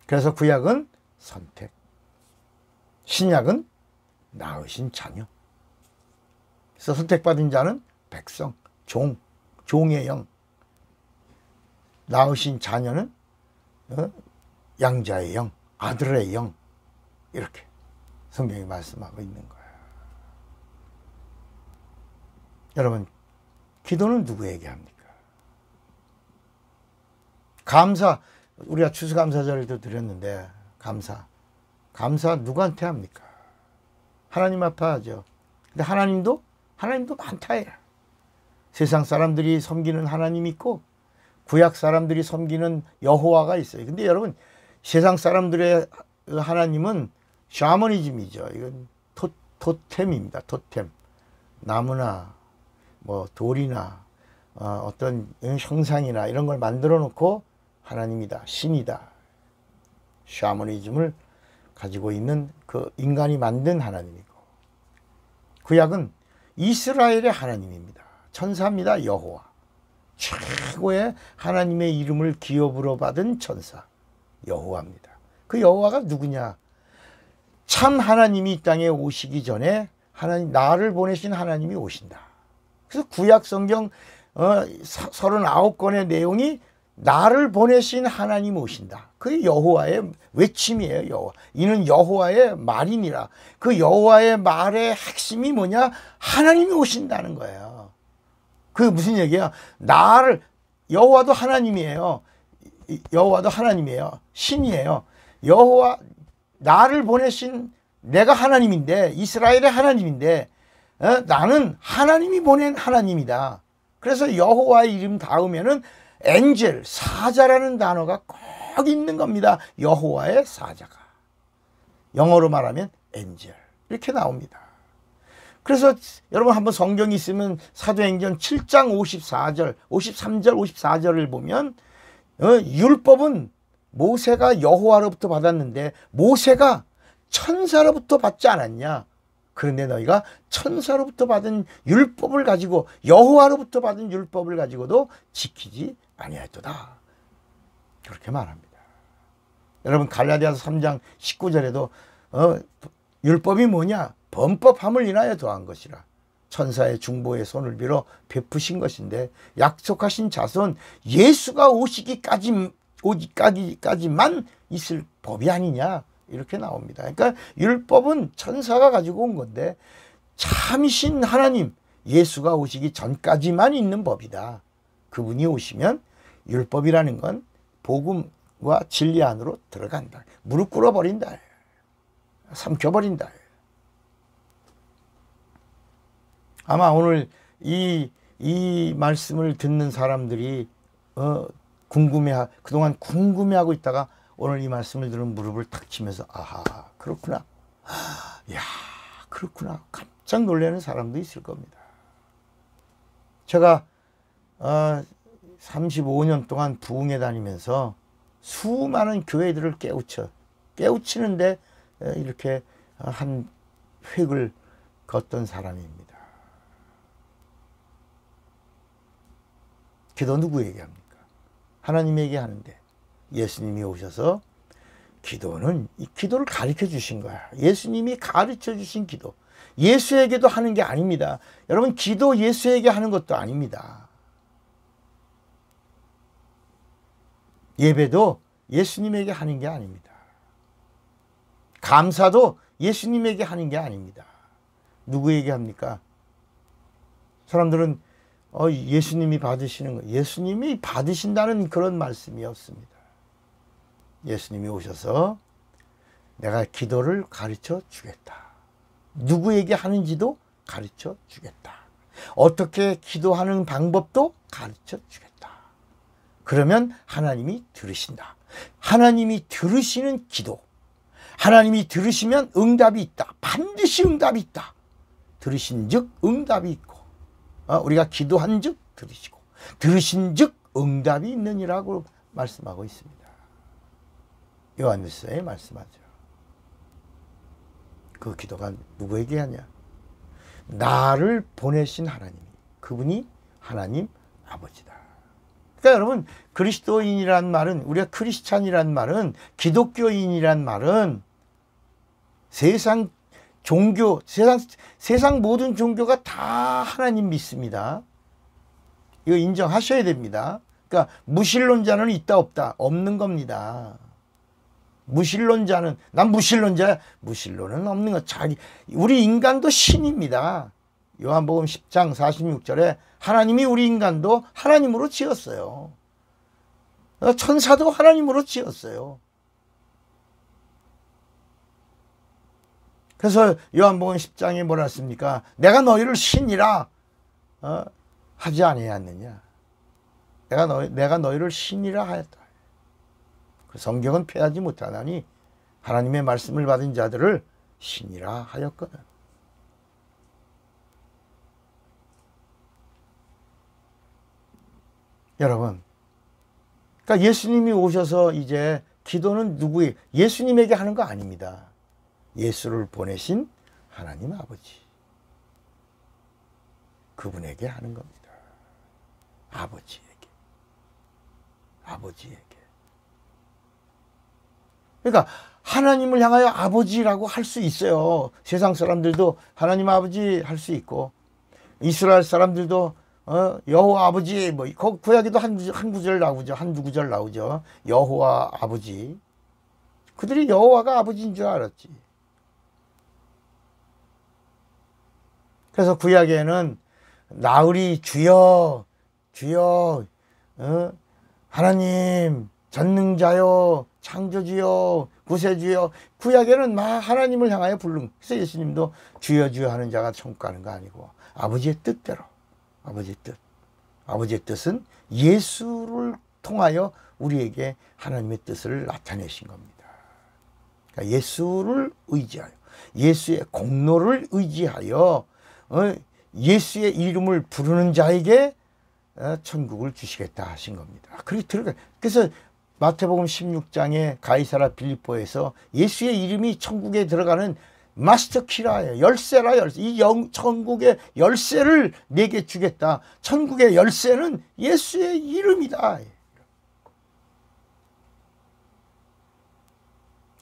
그래서 구약은 선택, 신약은 낳으신 자녀. 그래서 선택받은 자는 백성, 종의 영. 낳으신 자녀는 양자의 영, 아들의 영. 이렇게 성경이 말씀하고 있는 거예요. 여러분, 기도는 누구에게 합니까? 감사, 우리가 추수감사절에도 드렸는데 감사 누구한테 합니까? 하나님 앞에 하죠. 근데 하나님도 많다예요. 세상 사람들이 섬기는 하나님이 있고 구약 사람들이 섬기는 여호와가 있어요. 근데 여러분, 세상 사람들의 하나님은 샤머니즘이죠. 이건 토템입니다. 토템. 나무나 뭐 돌이나 어떤 형상이나 이런 걸 만들어 놓고 하나님이다, 신이다. 샤머니즘을 가지고 있는 그 인간이 만든 하나님이고, 구약은 이스라엘의 하나님입니다. 천사입니다. 여호와. 최고의 하나님의 이름을 기업으로 받은 천사 여호와입니다. 그 여호와가 누구냐? 참 하나님이 이 땅에 오시기 전에 나를 보내신 하나님이 오신다. 그래서 구약 성경 39권의 내용이 나를 보내신 하나님 오신다. 그게 여호와의 외침이에요. 여호와. 이는 여호와의 말이니라. 그 여호와의 말의 핵심이 뭐냐? 하나님이 오신다는 거예요. 그게 무슨 얘기야? 여호와도 하나님이에요. 여호와도 하나님이에요. 신이에요. 여호와, 나를 보내신 내가 하나님인데, 이스라엘의 하나님인데, 나는 하나님이 보낸 하나님이다. 그래서 여호와의 이름 다음에는 엔젤, 사자라는 단어가 꼭 있는 겁니다. 여호와의 사자가. 영어로 말하면 엔젤. 이렇게 나옵니다. 그래서 여러분 한번 성경이 있으면 사도행전 7장 54절, 53절, 54절을 보면 율법은 모세가 여호와로부터 받았는데 모세가 천사로부터 받지 않았냐. 그런데 너희가 천사로부터 받은 율법을 가지고 여호와로부터 받은 율법을 가지고도 지키지 아니하였도다. 그렇게 말합니다. 여러분 갈라디아서 3장 19절에도 율법이 뭐냐? 범법함을 인하여 더한 것이라. 천사의 중보의 손을 빌어 베푸신 것인데 약속하신 자손 예수가 오기까지만 있을 법이 아니냐. 이렇게 나옵니다. 그러니까 율법은 천사가 가지고 온 건데 참신 하나님 예수가 오시기 전까지만 있는 법이다. 그분이 오시면 율법이라는 건 복음과 진리 안으로 들어간다. 무릎 꿇어버린다. 삼켜버린다. 아마 오늘 이 말씀을 듣는 사람들이 그동안 궁금해하고 있다가 오늘 이 말씀을 들은 무릎을 탁 치면서 아하 그렇구나. 야 그렇구나. 깜짝 놀라는 사람도 있을 겁니다. 제가 35년 동안 부흥회 다니면서 수많은 교회들을 깨우치는데 이렇게 한 획을 걷던 사람입니다. 기도 누구에게 합니까? 하나님에게 하는데 예수님이 오셔서 기도는 이 기도를 가르쳐 주신 거야. 예수님이 가르쳐 주신 기도. 예수에게도 하는 게 아닙니다. 여러분 기도 예수에게 하는 것도 아닙니다. 예배도 예수님에게 하는 게 아닙니다. 감사도 예수님에게 하는 게 아닙니다. 누구에게 합니까? 사람들은 예수님이 받으시는 거. 예수님이 받으신다는 그런 말씀이 없습니다. 예수님이 오셔서 내가 기도를 가르쳐 주겠다. 누구에게 하는지도 가르쳐 주겠다. 어떻게 기도하는 방법도 가르쳐 주겠다. 그러면 하나님이 들으신다. 하나님이 들으시는 기도. 하나님이 들으시면 응답이 있다. 반드시 응답이 있다. 들으신 즉 응답이 있고 우리가 기도한 즉 들으시고 들으신 즉 응답이 있느니라고 말씀하고 있습니다. 요한일서에 말씀하죠. 그 기도가 누구에게 하냐? 나를 보내신 하나님이, 그분이 하나님 아버지다. 그러니까 여러분 그리스도인이란 말은, 우리가 크리스찬이란 말은, 기독교인이란 말은 세상 종교, 세상 모든 종교가 다 하나님 믿습니다. 이거 인정하셔야 됩니다. 그러니까 무신론자는 있다 없다 없는 겁니다. 무신론자는 난 무신론자야. 무신론은 없는 거. 우리 인간도 신입니다. 요한복음 10장 46절에 하나님이 우리 인간도 하나님으로 지었어요. 천사도 하나님으로 지었어요. 그래서 요한복음 10장에 뭐라 했습니까? 내가 너희를 신이라 하지 아니하였느냐. 내가 너희를 신이라 하였다. 그 성경은 폐하지 못하나니 하나님의 말씀을 받은 자들을 신이라 하였거든. 여러분, 그러니까 예수님이 오셔서 이제 기도는 예수님에게 하는 거 아닙니다. 예수를 보내신 하나님 아버지, 그분에게 하는 겁니다. 아버지에게. 그러니까 하나님을 향하여 아버지라고 할 수 있어요. 세상 사람들도 하나님 아버지 할 수 있고, 이스라엘 사람들도 여호와 아버지, 구약에도 한두 구절 나오죠. 여호와 아버지. 그들이 여호와가 아버지인 줄 알았지. 그래서 구약에는 나으리 주여 하나님 전능자여 창조주여 구세주여, 구약에는 막 하나님을 향하여 부른. 그래서 예수님도 주여 하는 자가 천국 가는 거 아니고 아버지의 뜻대로, 아버지의 뜻은 예수를 통하여 우리에게 하나님의 뜻을 나타내신 겁니다. 그러니까 예수를 의지하여, 예수의 공로를 의지하여 예수의 이름을 부르는 자에게 천국을 주시겠다 하신 겁니다. 그래서 마태복음 16장에 가이사라 빌립보에서 예수의 이름이 천국에 들어가는 마스터 키라예요. 열쇠라, 열쇠. 천국의 열쇠를 내게 주겠다. 천국의 열쇠는 예수의 이름이다.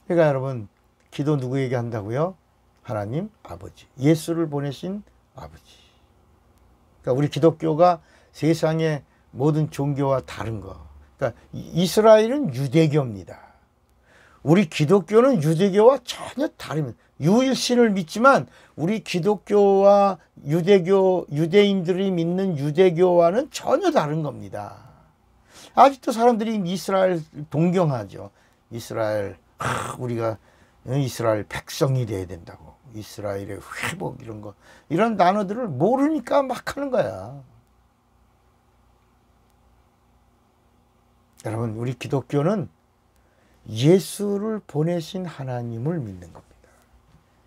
그러니까 여러분, 기도 누구에게 한다고요? 하나님 아버지, 예수를 보내신 아버지. 그러니까 우리 기독교가 세상의 모든 종교와 다른 거. 그러니까 이스라엘은 유대교입니다. 우리 기독교는 유대교와 전혀 다릅니다. 유일신을 믿지만 우리 기독교와 유대인들이 믿는 유대교와는 전혀 다른 겁니다. 아직도 사람들이 이스라엘 동경하죠. 이스라엘, 우리가 이스라엘 백성이 돼야 된다고. 이스라엘의 회복 이런 단어들을 모르니까 막 하는 거야. 여러분, 우리 기독교는 예수를 보내신 하나님을 믿는 겁니다.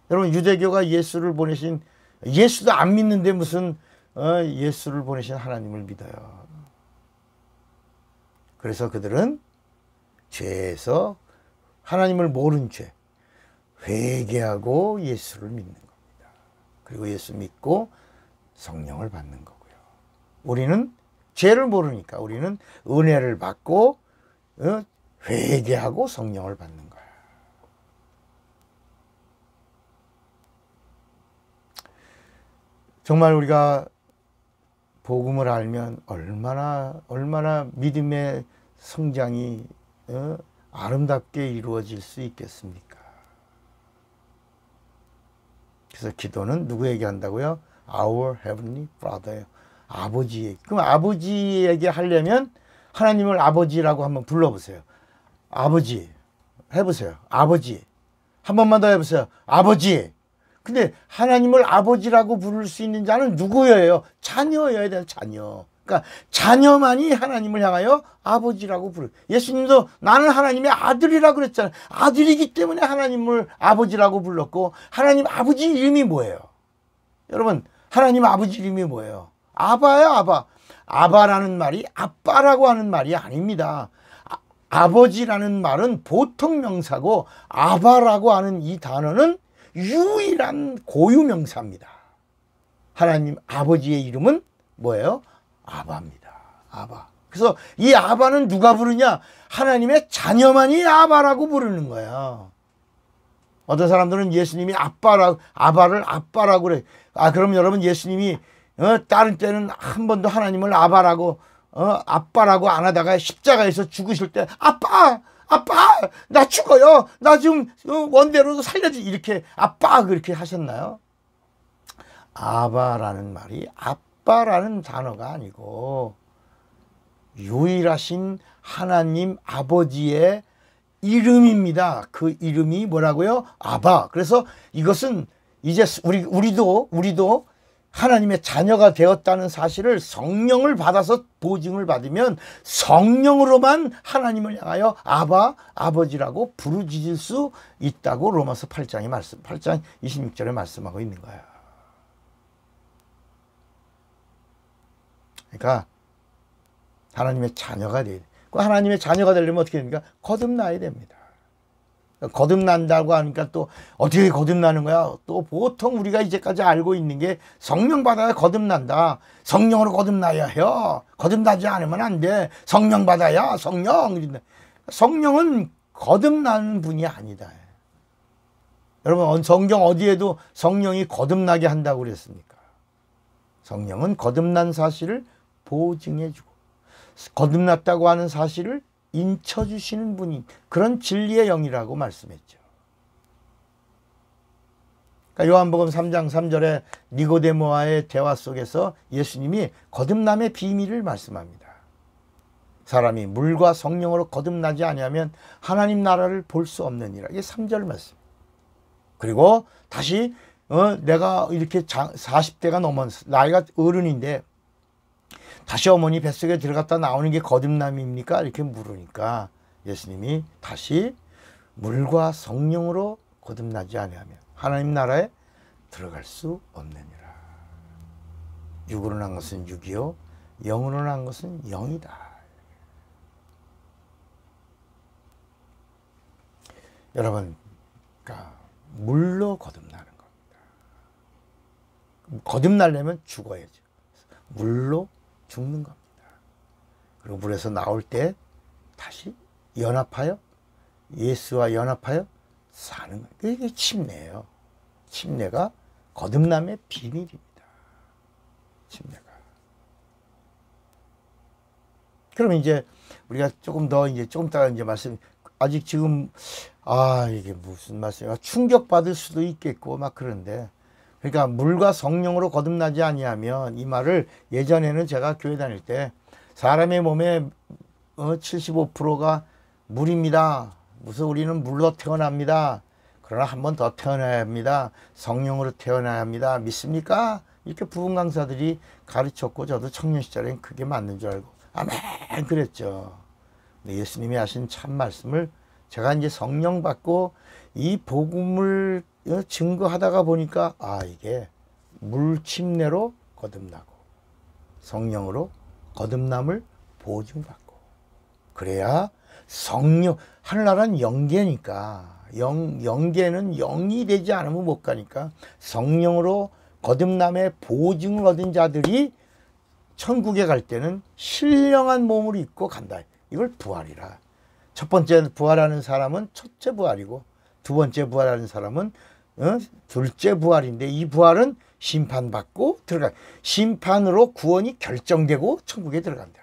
여러분, 유대교가 예수를 보내신, 예수도 안 믿는데 무슨 예수를 보내신 하나님을 믿어요. 그래서 그들은 죄에서 하나님을 모른 죄, 회개하고 예수를 믿는 겁니다. 그리고 예수 믿고 성령을 받는 거고요. 우리는 죄를 모르니까 우리는 은혜를 받고 회개하고 성령을 받는 거야. 정말 우리가 복음을 알면 얼마나 믿음의 성장이 아름답게 이루어질 수 있겠습니까? 그래서 기도는 누구에게 한다고요? Our Heavenly Father. 아버지에게. 그럼 아버지에게 하려면 하나님을 아버지라고 한번 불러보세요. 아버지. 해보세요. 아버지. 한 번만 더 해보세요. 아버지. 근데 하나님을 아버지라고 부를 수 있는 자는 누구예요? 자녀여야 돼요. 자녀. 그러니까 자녀만이 하나님을 향하여 아버지라고 부르요. 예수님도 나는 하나님의 아들이라고 그랬잖아요. 아들이기 때문에 하나님을 아버지라고 불렀고, 하나님 아버지 이름이 뭐예요? 여러분, 하나님 아버지 이름이 뭐예요? 아바예요. 아바. 아바라는 말이 아빠라고 하는 말이 아닙니다. 아버지라는 말은 보통 명사고, 아바라고 하는 이 단어는 유일한 고유명사입니다. 하나님 아버지의 이름은 뭐예요? 아바입니다. 아바. 그래서 이 아바는 누가 부르냐? 하나님의 자녀만이 아바라고 부르는 거야. 어떤 사람들은 예수님이 아바를 아빠라고 그래. 그럼 여러분, 예수님이 다른 때는 한 번도 하나님을 아바라고 아빠라고 안 하다가 십자가에서 죽으실 때 아빠 나 죽어요. 나 지금 원대로 살려줘. 이렇게 아빠 그렇게 하셨나요? 아바라는 말이 아빠라는 단어가 아니고 유일하신 하나님 아버지의 이름입니다. 그 이름이 뭐라고요? 아바. 그래서 이것은 이제 우리도 하나님의 자녀가 되었다는 사실을 성령을 받아서 보증을 받으면 성령으로만 하나님을 향하여 아바, 아버지라고 부르짖을 수 있다고 로마서 8장 26절에 말씀하고 있는 거야. 그러니까 하나님의 자녀가 돼야 돼. 그 하나님의 자녀가 되려면 어떻게 됩니까? 거듭나야 됩니다. 거듭난다고 하니까 또 어떻게 거듭나는 거야? 또 보통 우리가 이제까지 알고 있는 게 성령 받아야 거듭난다. 성령으로 거듭나야 해요. 거듭나지 않으면 안 돼. 성령 받아야 성령. 성령은 거듭나는 분이 아니다. 여러분, 성경 어디에도 성령이 거듭나게 한다고 그랬습니까? 성령은 거듭난 사실을 보증해주고 거듭났다고 하는 사실을 인쳐주시는 분이 그런 진리의 영이라고 말씀했죠. 그러니까 요한복음 3장 3절에 니고데모와의 대화 속에서 예수님이 거듭남의 비밀을 말씀합니다. 사람이 물과 성령으로 거듭나지 아니하면 하나님 나라를 볼 수 없느니라. 이게 3절 말씀. 그리고 다시 내가 이렇게 40대가 넘은 나이가 어른인데 다시 어머니 뱃속에 들어갔다 나오는 게 거듭남입니까? 이렇게 물으니까 예수님이 다시 물과 성령으로 거듭나지 아니하면 하나님 나라에 들어갈 수 없느니라. 육으로 난 것은 육이요 영으로 난 것은 영이다. 여러분, 그러니까 물로 거듭나는 겁니다. 거듭나려면 죽어야죠. 물로 죽는 겁니다. 그리고 물에서 나올 때 다시 연합하여 예수와 연합하여 사는 거예요. 이게 침례예요. 침례가 거듭남의 비밀입니다. 침례가. 그러면 이제 우리가 조금 따라 이제 아직 지금 이게 무슨 말씀이야? 충격받을 수도 있겠고 막 그런데, 그러니까 물과 성령으로 거듭나지 아니하면, 이 말을 예전에는 제가 교회 다닐 때 사람의 몸의 75%가 물입니다. 무슨 우리는 물로 태어납니다. 그러나 한 번 더 태어나야 합니다. 성령으로 태어나야 합니다. 믿습니까? 이렇게 부흥 강사들이 가르쳤고, 저도 청년 시절엔 그게 맞는 줄 알고 아멘 그랬죠. 근데 예수님이 하신 참 말씀을 제가 이제 성령 받고 이 복음을 증거하다가 보니까 이게 물 침례로 거듭나고 성령으로 거듭남을 보증받고, 그래야 성령, 하늘나라는 영계니까 영계는 영이 되지 않으면 못 가니까 성령으로 거듭남의 보증을 얻은 자들이 천국에 갈 때는 신령한 몸을 입고 간다. 이걸 부활이라. 첫 번째 부활하는 사람은 첫째 부활이고, 두 번째 부활하는 사람은 둘째 부활인데, 이 부활은 심판받고 심판으로 구원이 결정되고 천국에 들어간다.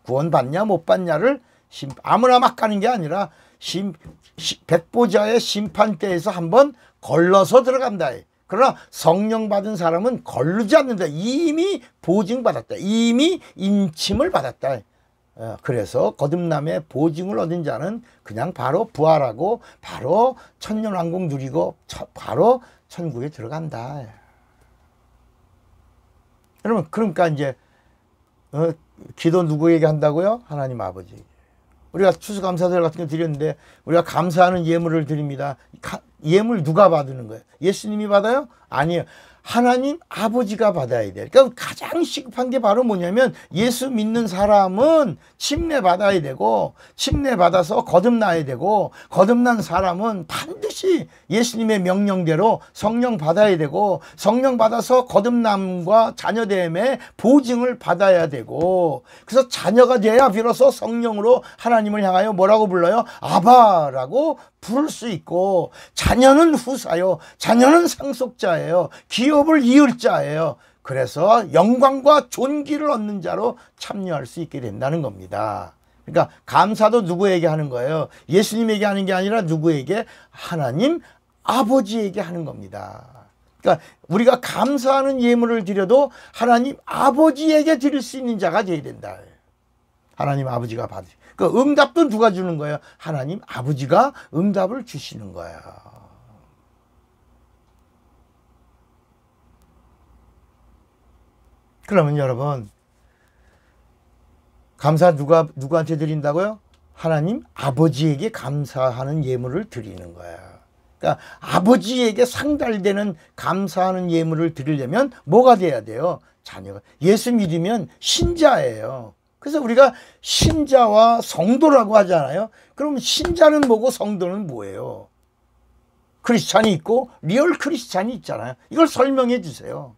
구원 받냐 못 받냐를 아무나 막 가는 게 아니라 백보자의 심판대에서 한번 걸러서 들어간다. 그러나 성령 받은 사람은 걸르지 않는다. 이미 보증받았다. 이미 인침을 받았다. 그래서 거듭남의 보증을 얻은 자는 그냥 바로 부활하고 바로 천년왕국 누리고 바로 천국에 들어간다. 여러분, 그러니까 이제 기도 누구에게 한다고요? 하나님 아버지. 우리가 추수감사절 같은 거 드렸는데, 우리가 감사하는 예물을 드립니다. 예물 누가 받는 거예요? 예수님이 받아요? 아니에요. 하나님 아버지가 받아야 돼요. 그러니까 가장 시급한 게 바로 뭐냐면, 예수 믿는 사람은 침례 받아야 되고, 침례 받아서 거듭나야 되고, 거듭난 사람은 반드시 예수님의 명령대로 성령 받아야 되고, 성령 받아서 거듭남과 자녀됨의 보증을 받아야 되고, 그래서 자녀가 돼야 비로소 성령으로 하나님을 향하여 뭐라고 불러요? 아바라고 부를 수 있고, 자녀는 후사요, 자녀는 상속자예요, 기업을 이을 자예요. 그래서 영광과 존귀를 얻는 자로 참여할 수 있게 된다는 겁니다. 그러니까 감사도 누구에게 하는 거예요? 예수님에게 하는 게 아니라 누구에게? 하나님 아버지에게 하는 겁니다. 그러니까 우리가 감사하는 예물을 드려도 하나님 아버지에게 드릴 수 있는 자가 되어야 된다. 하나님 아버지가 받으시. 그 응답도 누가 주는 거예요? 하나님 아버지가 응답을 주시는 거예요. 그러면 여러분, 감사 누구한테 드린다고요? 하나님 아버지에게 감사하는 예물을 드리는 거야. 그러니까 아버지에게 상달되는 감사하는 예물을 드리려면 뭐가 돼야 돼요? 자녀가. 예수 믿으면 신자예요. 그래서 우리가 신자와 성도라고 하잖아요. 그럼 신자는 뭐고 성도는 뭐예요? 크리스찬이 있고 리얼 크리스찬이 있잖아요. 이걸 설명해 주세요.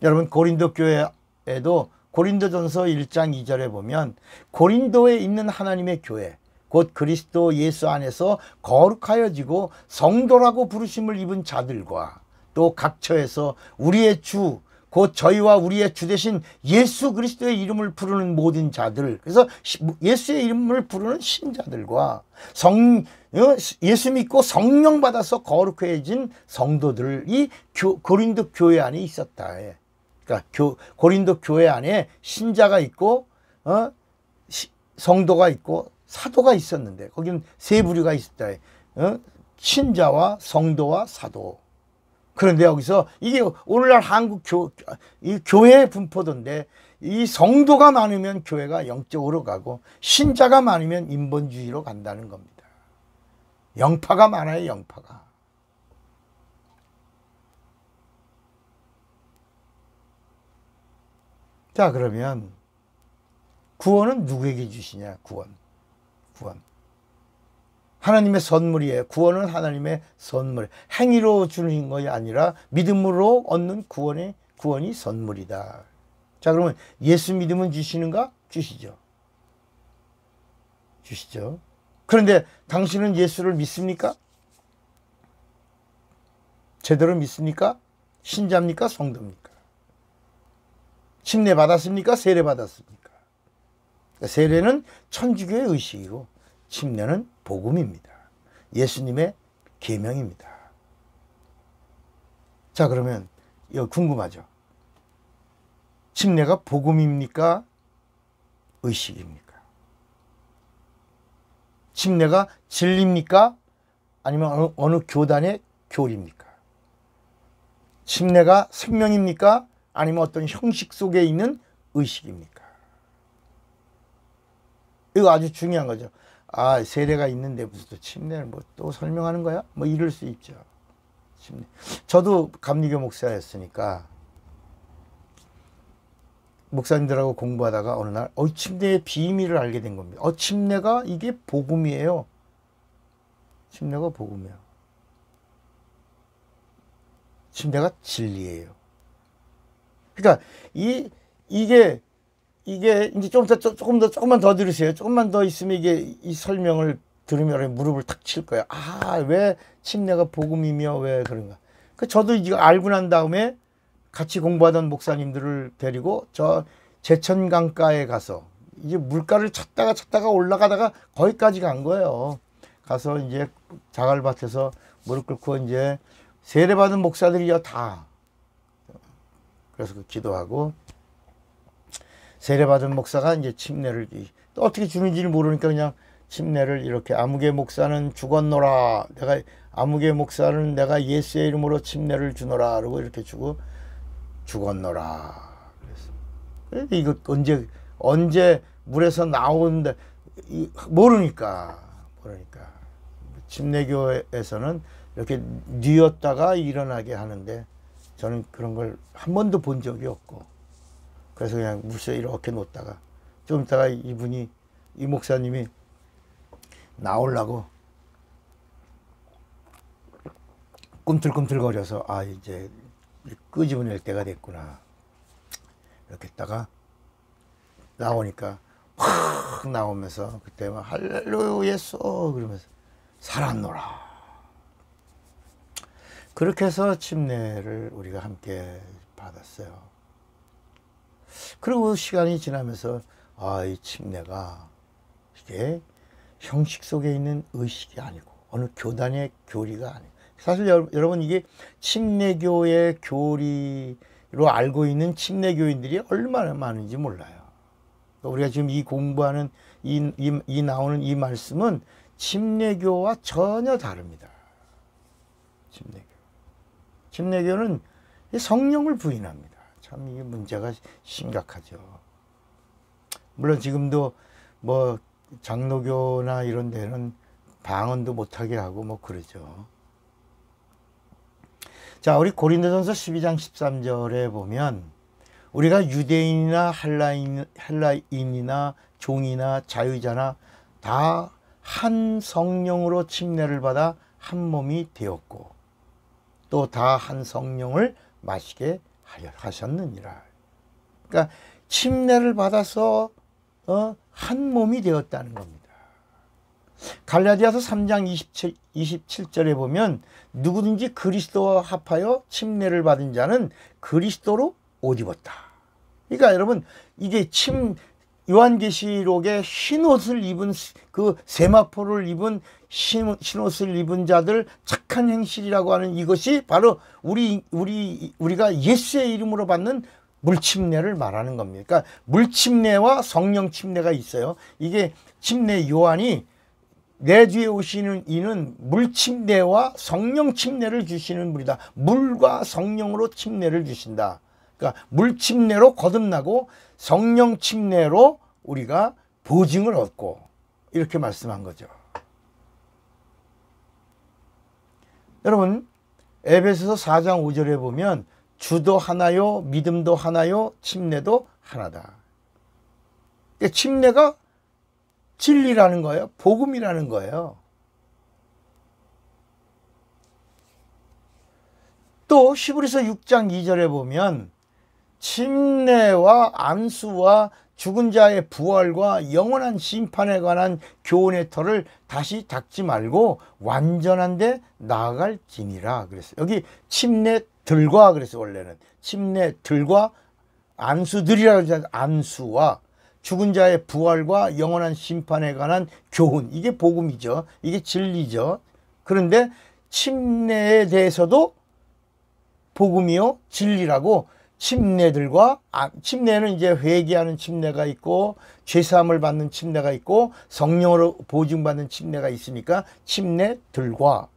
여러분, 고린도 교회에도 고린도전서 1장 2절에 보면, 고린도에 있는 하나님의 교회, 곧 그리스도 예수 안에서 거룩하여지고 성도라고 부르심을 입은 자들과, 또 각 처에서 우리의 주, 곧 저희와 우리의 주 되신 예수 그리스도의 이름을 부르는 모든 자들, 그래서 예수의 이름을 부르는 신자들과 예수 믿고 성령 받아서 거룩해진 성도들이 고린도 교회 안에 있었다. 그러니까 고린도 교회 안에 신자가 있고 성도가 있고 사도가 있었는데, 거기는 세 부류가 있었다. 신자와 성도와 사도. 그런데 여기서 이게 오늘날 한국 교회의 분포던데, 이 성도가 많으면 교회가 영적으로 가고 신자가 많으면 인본주의로 간다는 겁니다. 영파가 많아요, 영파가. 자, 그러면 구원은 누구에게 주시냐? 구원. 하나님의 선물이에요. 구원은 하나님의 선물. 행위로 주는 것이 아니라 믿음으로 얻는 구원이 선물이다. 자, 그러면 예수 믿으면 주시는가? 주시죠. 그런데 당신은 예수를 믿습니까? 제대로 믿습니까? 신자입니까? 성도입니까? 침례 받았습니까? 세례 받았습니까? 세례는 천주교의 의식이고 침례는 복음입니다. 예수님의 계명입니다. 자, 그러면 이거 궁금하죠? 침례가 복음입니까? 의식입니까? 침례가 진리입니까? 아니면 어느 교단의 교리입니까? 침례가 생명입니까? 아니면 어떤 형식 속에 있는 의식입니까? 이거 아주 중요한 거죠. 아, 세례가 있는데 무슨 또 침례를 뭐 또 설명하는 거야? 뭐 이럴 수 있죠. 침례. 저도 감리교 목사였으니까 목사님들하고 공부하다가 어느 날 침례의 비밀을 알게 된 겁니다. 침례가 이게 복음이에요. 침례가 복음이에요. 침례가 진리예요. 그러니까 이게 이제 조금만 더 들으세요. 조금만 더 있으면 이게 이 설명을 들으면 무릎을 탁 칠 거예요. 아, 왜 침례가 복음이며 왜 그런가? 저도 이거 알고 난 다음에 같이 공부하던 목사님들을 데리고 저 제천강가에 가서 이제 물가를 찾다가 올라가다가 거기까지 간 거예요. 가서 이제 자갈밭에서 무릎 꿇고 이제 세례받은 목사들이요 다. 그래서 기도하고 세례받은 목사가 이제 침례를 또 어떻게 주는지를 모르니까 그냥 침례를 이렇게 아무개 목사는 죽었노라. 아무개 목사는 내가 예수의 이름으로 침례를 주노라. 그러고 이렇게 주고 죽었노라. 그래서 이거 언제 물에서 나오는데 모르니까 침례교에서는 이렇게 뉘었다가 일어나게 하는데 저는 그런 걸 한 번도 본 적이 없고 그래서 그냥 물속에 이렇게 놓다가 좀 있다가 이 목사님이 나오려고 꿈틀꿈틀거려서 아 이제 끄집어낼 때가 됐구나 이렇게 했다가 나오니까 확 나오면서 그때 막 할렐루야 예수 그러면서 살았노라. 그렇게 해서 침례를 우리가 함께 받았어요. 그리고 시간이 지나면서 이 침례가 이게 형식 속에 있는 의식이 아니고 어느 교단의 교리가 아니고 사실 여러분 이게 침례교의 교리로 알고 있는 침례교인들이 얼마나 많은지 몰라요. 우리가 지금 이 공부하는 이 나오는 이 말씀은 침례교와 전혀 다릅니다. 침례교는 성령을 부인합니다. 참 이게 문제가 심각하죠. 물론 지금도 뭐 장로교나 이런 데는 방언도 못하게 하고 뭐 그러죠. 자, 우리 고린도전서 12장 13절에 보면 우리가 유대인이나 헬라인이나 종이나 자유자나 다 한 성령으로 침례를 받아 한 몸이 되었고 또 다 한 성령을 마시게 하셨느니라. 그러니까 침례를 받아서 한 몸이 되었다는 겁니다. 갈라디아서 3장 27절에 보면 누구든지 그리스도와 합하여 침례를 받은 자는 그리스도로 옷 입었다. 그러니까 여러분 이게 요한계시록에 흰 옷을 입은 그 세마포를 입은 흰 옷을 입은 자들 착한 행실이라고 하는 이것이 바로 우리가 예수의 이름으로 받는 물침례를 말하는 겁니다. 그러니까 물침례와 성령 침례가 있어요. 이게 침례 요한이 내 뒤에 오시는 이는 물침례와 성령 침례를 주시는 분이다. 물과 성령으로 침례를 주신다. 그러니까 물침례로 거듭나고 성령 침례로 우리가 보증을 얻고 이렇게 말씀한 거죠. 여러분 에베소서 4장 5절에 보면 주도 하나요 믿음도 하나요 침례도 하나다. 그러니까 침례가 진리라는 거예요. 복음이라는 거예요. 또 히브리서 6장 2절에 보면 침례와 안수와 죽은 자의 부활과 영원한 심판에 관한 교훈의 터를 다시 닫지 말고 완전한 데 나아갈지니라 그랬어요. 여기 침례들과 그랬어요. 원래는 침례들과 안수들이라고 하죠. 안수와 죽은 자의 부활과 영원한 심판에 관한 교훈, 이게 복음이죠. 이게 진리죠. 그런데 침례에 대해서도 복음이요 진리라고, 침례들과 침례는 이제 회개하는 침례가 있고 죄사함을 받는 침례가 있고 성령으로 보증받는 침례가 있으니까 침례들과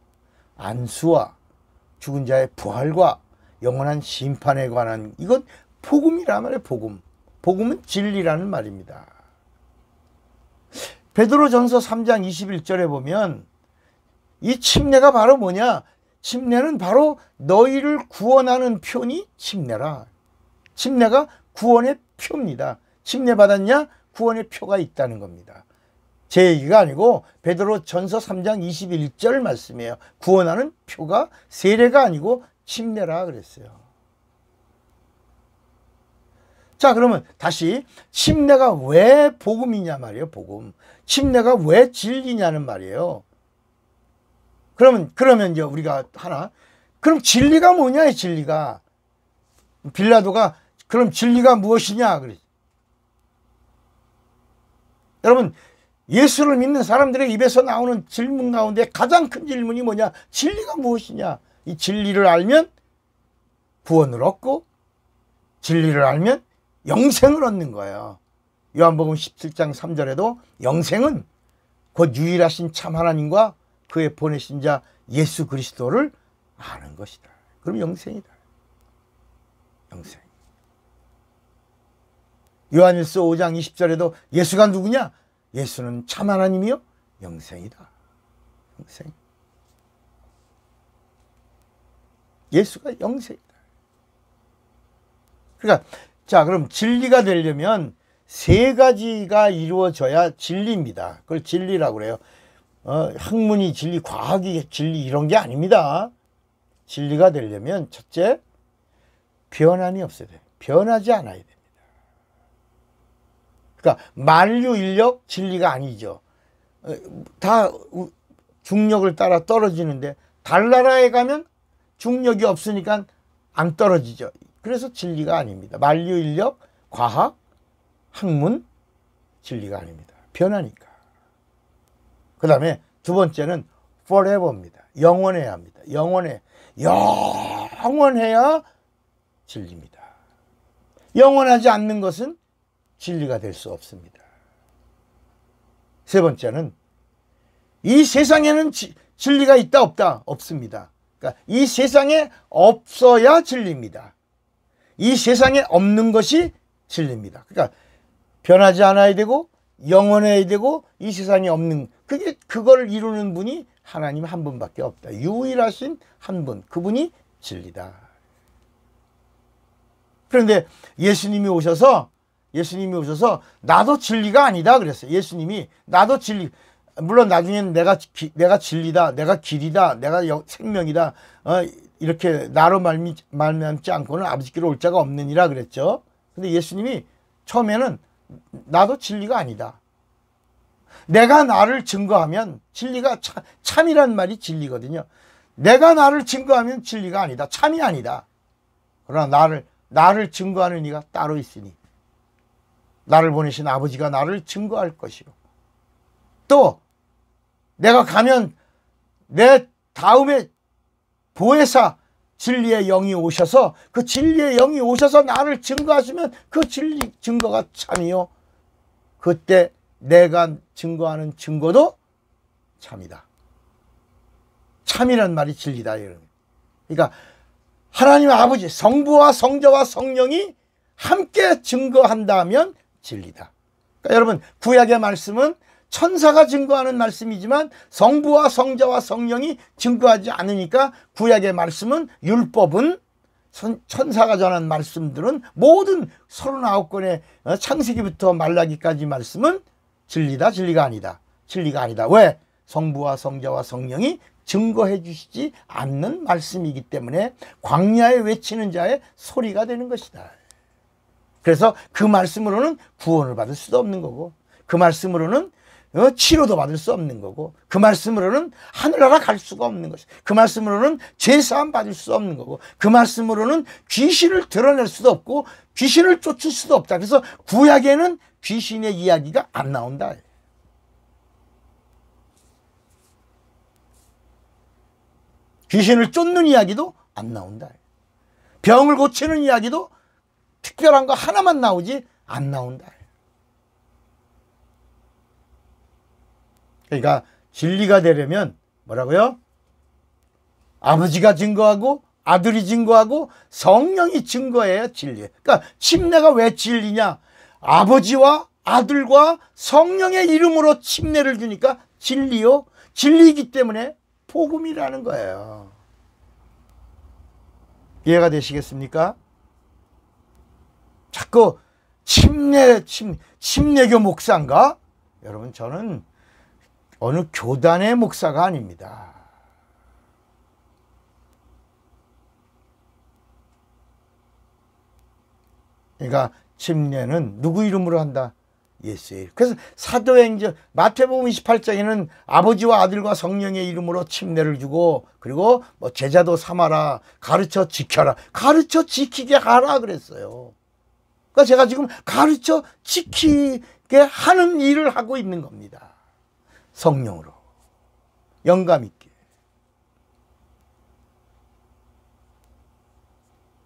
안수와 죽은 자의 부활과 영원한 심판에 관한, 이건 복음이란 말이에요. 복음. 복음은 진리라는 말입니다. 베드로전서 3장 21절에 보면 이 침례가 바로 뭐냐? 침례는 바로 너희를 구원하는 표니 침례라. 침례가 구원의 표입니다. 침례 받았냐? 구원의 표가 있다는 겁니다. 제 얘기가 아니고 베드로전서 3장 21절 말씀이에요. 구원하는 표가 세례가 아니고 침례라 그랬어요. 자, 그러면 다시 침례가 왜 복음이냐 말이에요. 복음. 침례가 왜 진리냐는 말이에요. 그러면 이제 우리가 그럼 진리가 뭐냐, 진리가. 빌라도가 그럼 진리가 무엇이냐 그랬어요. 여러분, 예수를 믿는 사람들의 입에서 나오는 질문 가운데 가장 큰 질문이 뭐냐? 진리가 무엇이냐? 이 진리를 알면 구원을 얻고 진리를 알면 영생을 얻는 거예요. 요한복음 17장 3절에도 영생은 곧 유일하신 참 하나님과 그의 보내신 자 예수 그리스도를 아는 것이다. 그럼 영생이다. 영생. 요한일서 5장 20절에도 예수가 누구냐? 예수는 참 하나님이요 영생이다. 영생. 예수가 영생이다. 그러니까 자, 그럼 진리가 되려면 세 가지가 이루어져야 진리입니다. 그걸 진리라고 그래요. 학문이 진리, 과학이 진리 이런 게 아닙니다. 진리가 되려면 첫째, 변함이 없어야 돼요. 변하지 않아야 됩니다. 그러니까 만류인력 진리가 아니죠. 다 중력을 따라 떨어지는데 달나라에 가면 중력이 없으니까 안 떨어지죠. 그래서 진리가 아닙니다. 만류인력, 과학, 학문, 진리가 아닙니다. 변하니까. 그 다음에 두 번째는 forever입니다. 영원해야 합니다. 영원해야 진리입니다. 영원하지 않는 것은 진리가 될 수 없습니다. 세 번째는 이 세상에는 진리가 있다 없다? 없습니다. 그러니까 이 세상에 없어야 진리입니다. 이 세상에 없는 것이 진리입니다. 그러니까 변하지 않아야 되고 영원해야 되고 이 세상에 없는, 그걸 이루는 분이 하나님 한 분밖에 없다. 유일하신 한 분, 그분이 진리다. 그런데 예수님이 오셔서 나도 진리가 아니다 그랬어요. 예수님이 나도 진리, 물론 나중에는 내가 진리다, 내가 길이다, 내가 생명이다, 이렇게 나로 말미암지 않고는 아버지께로 올 자가 없느니라 그랬죠. 근데 예수님이 처음에는 나도 진리가 아니다. 내가 나를 증거하면 진리가 참이란 말이 진리거든요. 내가 나를 증거하면 진리가 아니다. 참이 아니다. 그러나 나를 증거하는 이가 따로 있으니 나를 보내신 아버지가 나를 증거할 것이요. 또 내가 가면 내 다음에 보혜사 진리의 영이 오셔서 그 진리의 영이 오셔서 나를 증거하시면 그 진리 증거가 참이요. 그때 내가 증거하는 증거도 참이다. 참이란 말이 진리다. 그러니까 하나님 아버지, 성부와 성자와 성령이 함께 증거한다면 진리다. 그러니까 여러분, 구약의 말씀은 천사가 증거하는 말씀이지만 성부와 성자와 성령이 증거하지 않으니까 구약의 말씀은, 율법은 천사가 전한 말씀들은 모든 39권의 창세기부터 말라기까지 말씀은 진리다, 진리가 아니다. 진리가 아니다. 왜? 성부와 성자와 성령이 증거해 주시지 않는 말씀이기 때문에 광야에 외치는 자의 소리가 되는 것이다. 그래서 그 말씀으로는 구원을 받을 수도 없는 거고, 그 말씀으로는 치료도 받을 수 없는 거고, 그 말씀으로는 하늘나라 갈 수가 없는 것이고, 그 말씀으로는 죄사함 받을 수 없는 거고, 그 말씀으로는 귀신을 드러낼 수도 없고 귀신을 쫓을 수도 없다. 그래서 구약에는 귀신의 이야기가 안 나온다. 귀신을 쫓는 이야기도 안 나온다. 병을 고치는 이야기도 특별한 거 하나만 나오지 안 나온다. 그러니까 진리가 되려면 뭐라고요? 아버지가 증거하고 아들이 증거하고 성령이 증거해야 진리예요. 그러니까 침례가 왜 진리냐? 아버지와 아들과 성령의 이름으로 침례를 주니까 진리요. 진리이기 때문에 복음이라는 거예요. 이해가 되시겠습니까? 자꾸 침례교 목사인가? 여러분, 저는 어느 교단의 목사가 아닙니다. 그러니까 침례는 누구 이름으로 한다? 예수의 이름. 그래서 사도행전 마태복음 28장에는 아버지와 아들과 성령의 이름으로 침례를 주고, 그리고 뭐 제자도 삼아라, 가르쳐 지켜라, 가르쳐 지키게 하라 그랬어요. 그러니까 제가 지금 가르쳐 지키게 하는 일을 하고 있는 겁니다. 성령으로 영감 있게.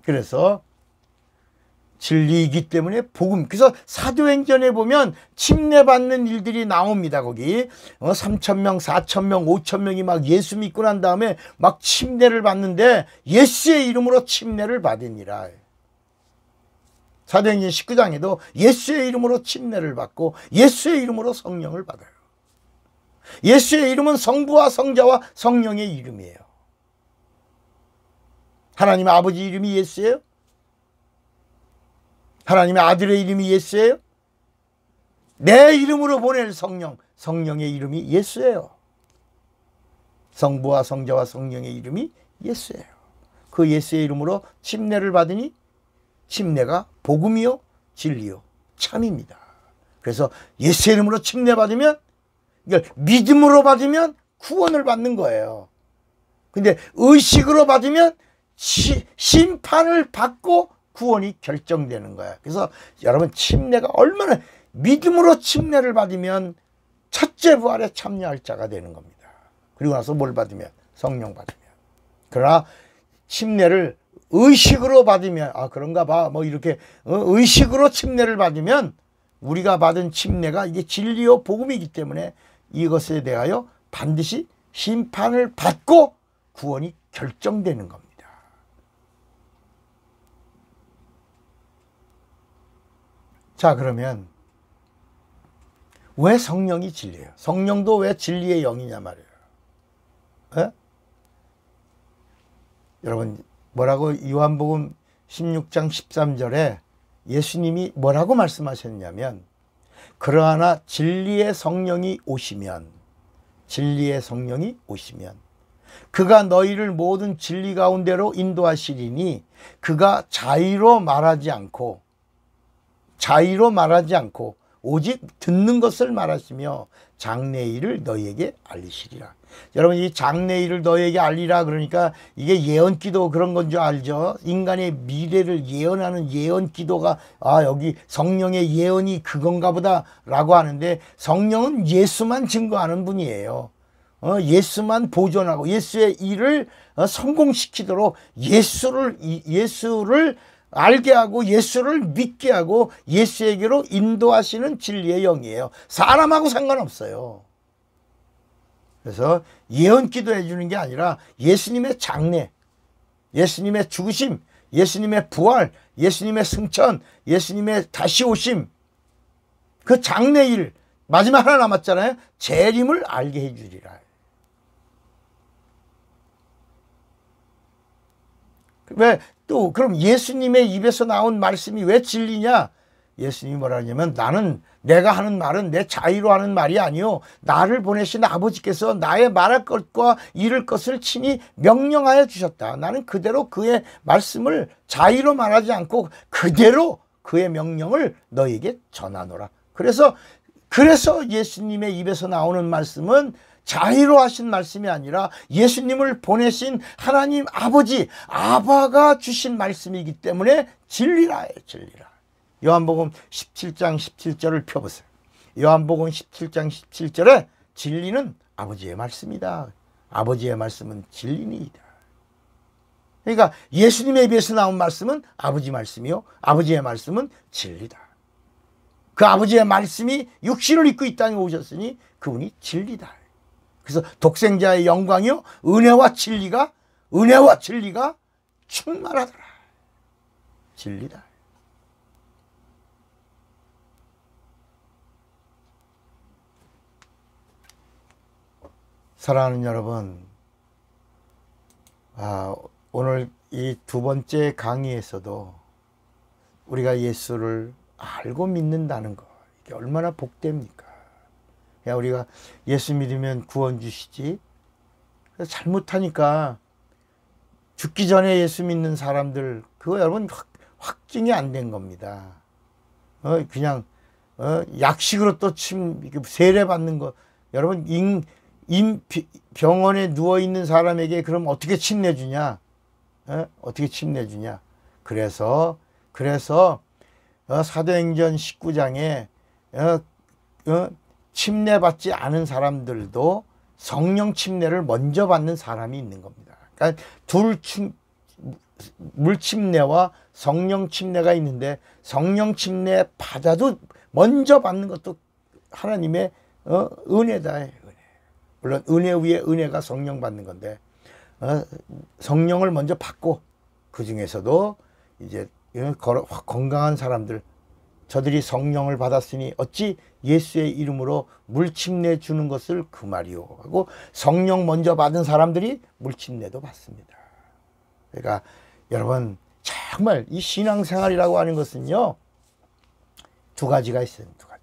그래서 진리이기 때문에 복음. 그래서 사도행전에 보면 침례받는 일들이 나옵니다. 거기 3,000명, 4,000명, 5,000명이 막 예수 믿고 난 다음에 막 침례를 받는데 예수의 이름으로 침례를 받으니라. 사도행전 19장에도 예수의 이름으로 침례를 받고 예수의 이름으로 성령을 받아요. 예수의 이름은 성부와 성자와 성령의 이름이에요. 하나님의 아버지 이름이 예수예요? 하나님의 아들의 이름이 예수예요? 내 이름으로 보낼 성령, 성령의 이름이 예수예요. 성부와 성자와 성령의 이름이 예수예요. 그 예수의 이름으로 침례를 받으니 침례가 복음이요 진리요 참입니다. 그래서 예수의 이름으로 침례 받으면, 이걸 믿음으로 받으면 구원을 받는 거예요. 근데 의식으로 받으면 심판을 받고 구원이 결정되는 거야. 그래서 여러분, 침례가 얼마나, 믿음으로 침례를 받으면 첫째 부활에 참여할 자가 되는 겁니다. 그리고 나서 뭘 받으면? 성령 받으면. 그러나 침례를 의식으로 받으면, 아 그런가 봐, 뭐 이렇게 의식으로 침례를 받으면 우리가 받은 침례가 이게 진리요 복음이기 때문에 이것에 대하여 반드시 심판을 받고 구원이 결정되는 겁니다. 자, 그러면 왜 성령이 진리예요? 성령도 왜 진리의 영이냐 말이에요. 에? 여러분, 뭐라고 요한복음 16장 13절에 예수님이 뭐라고 말씀하셨냐면, 그러나 진리의 성령이 오시면, 진리의 성령이 오시면 그가 너희를 모든 진리 가운데로 인도하시리니 그가 자의로 말하지 않고 오직 듣는 것을 말하시며 장래일을 너희에게 알리시리라. 여러분, 이 장래일을 너희에게 알리라 그러니까 이게 예언기도 그런 건 줄 알죠? 인간의 미래를 예언하는 예언기도가, 아 여기 성령의 예언이 그건가 보다 라고 하는데, 성령은 예수만 증거하는 분이에요. 예수만 보존하고 예수의 일을 성공시키도록 예수를 알게 하고 예수를 믿게 하고 예수에게로 인도하시는 진리의 영이에요. 사람하고 상관없어요. 그래서 예언 기도해 주는 게 아니라 예수님의 장래, 예수님의 죽으심, 예수님의 부활, 예수님의 승천, 예수님의 다시 오심, 그 장래일, 마지막 하나 남았잖아요. 재림을 알게 해 주리라. 왜 또 그럼 예수님의 입에서 나온 말씀이 왜 진리냐? 예수님이 뭐라 하냐면 나는 내가 하는 말은 내 자의로 하는 말이 아니요 나를 보내신 아버지께서 나의 말할 것과 이룰 것을 친히 명령하여 주셨다. 나는 그대로 그의 말씀을 자의로 말하지 않고 그대로 그의 명령을 너에게 전하노라. 그래서 예수님의 입에서 나오는 말씀은 자의로 하신 말씀이 아니라 예수님을 보내신 하나님 아버지 아바가 주신 말씀이기 때문에 진리라. 진리라. 요한복음 17장 17절을 펴보세요. 요한복음 17장 17절에 진리는 아버지의 말씀이다. 아버지의 말씀은 진리니이다. 그러니까 예수님의 입에서 나온 말씀은 아버지 말씀이요 아버지의 말씀은 진리다. 그 아버지의 말씀이 육신을 입고 이 땅에 오셨으니 그분이 진리다. 그래서 독생자의 영광이요 은혜와 진리가 충만하더라. 진리다. 사랑하는 여러분, 오늘 이 두 번째 강의에서도 우리가 예수를 알고 믿는다는 거, 이게 얼마나 복됩니까? 야, 우리가 예수 믿으면 구원 주시지. 잘못하니까 죽기 전에 예수 믿는 사람들, 그거 여러분 확증이 안 된 겁니다. 그냥 약식으로 또 세례 받는 거, 여러분 병원에 누워있는 사람에게 그럼 어떻게 침 내주냐? 어떻게 침 내주냐? 그래서 사도행전 19장에 침례받지 않은 사람들도 성령 침례를 먼저 받는 사람이 있는 겁니다. 그러니까 물 침례와 성령 침례가 있는데 성령 침례 받아도 먼저 받는 것도 하나님의 은혜다. 물론 은혜 위에 은혜가 성령 받는 건데 성령을 먼저 받고 그 중에서도 이제 건강한 사람들, 저들이 성령을 받았으니 어찌 예수의 이름으로 물침례 주는 것을 금하리요 하고 성령 먼저 받은 사람들이 물침례도 받습니다. 그러니까 여러분 정말 이 신앙생활이라고 하는 것은요 두 가지가 있어요. 두 가지.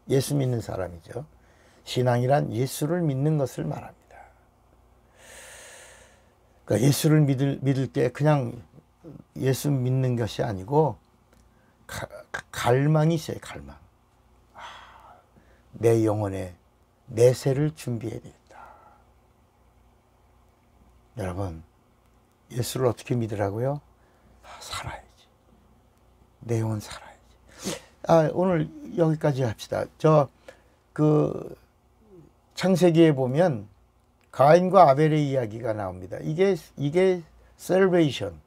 예수 믿는 사람이죠. 신앙이란 예수를 믿는 것을 말합니다. 그러니까 예수를 믿을 때 그냥 예수 믿는 것이 아니고 갈망이 있어요. 갈망. 내 영혼에 내세를 준비해야 되겠다. 여러분 예수를 어떻게 믿으라고요? 살아야지. 내 영혼 살아야지. 오늘 여기까지 합시다. 창세기에 보면 가인과 아벨의 이야기가 나옵니다. 이게 salvation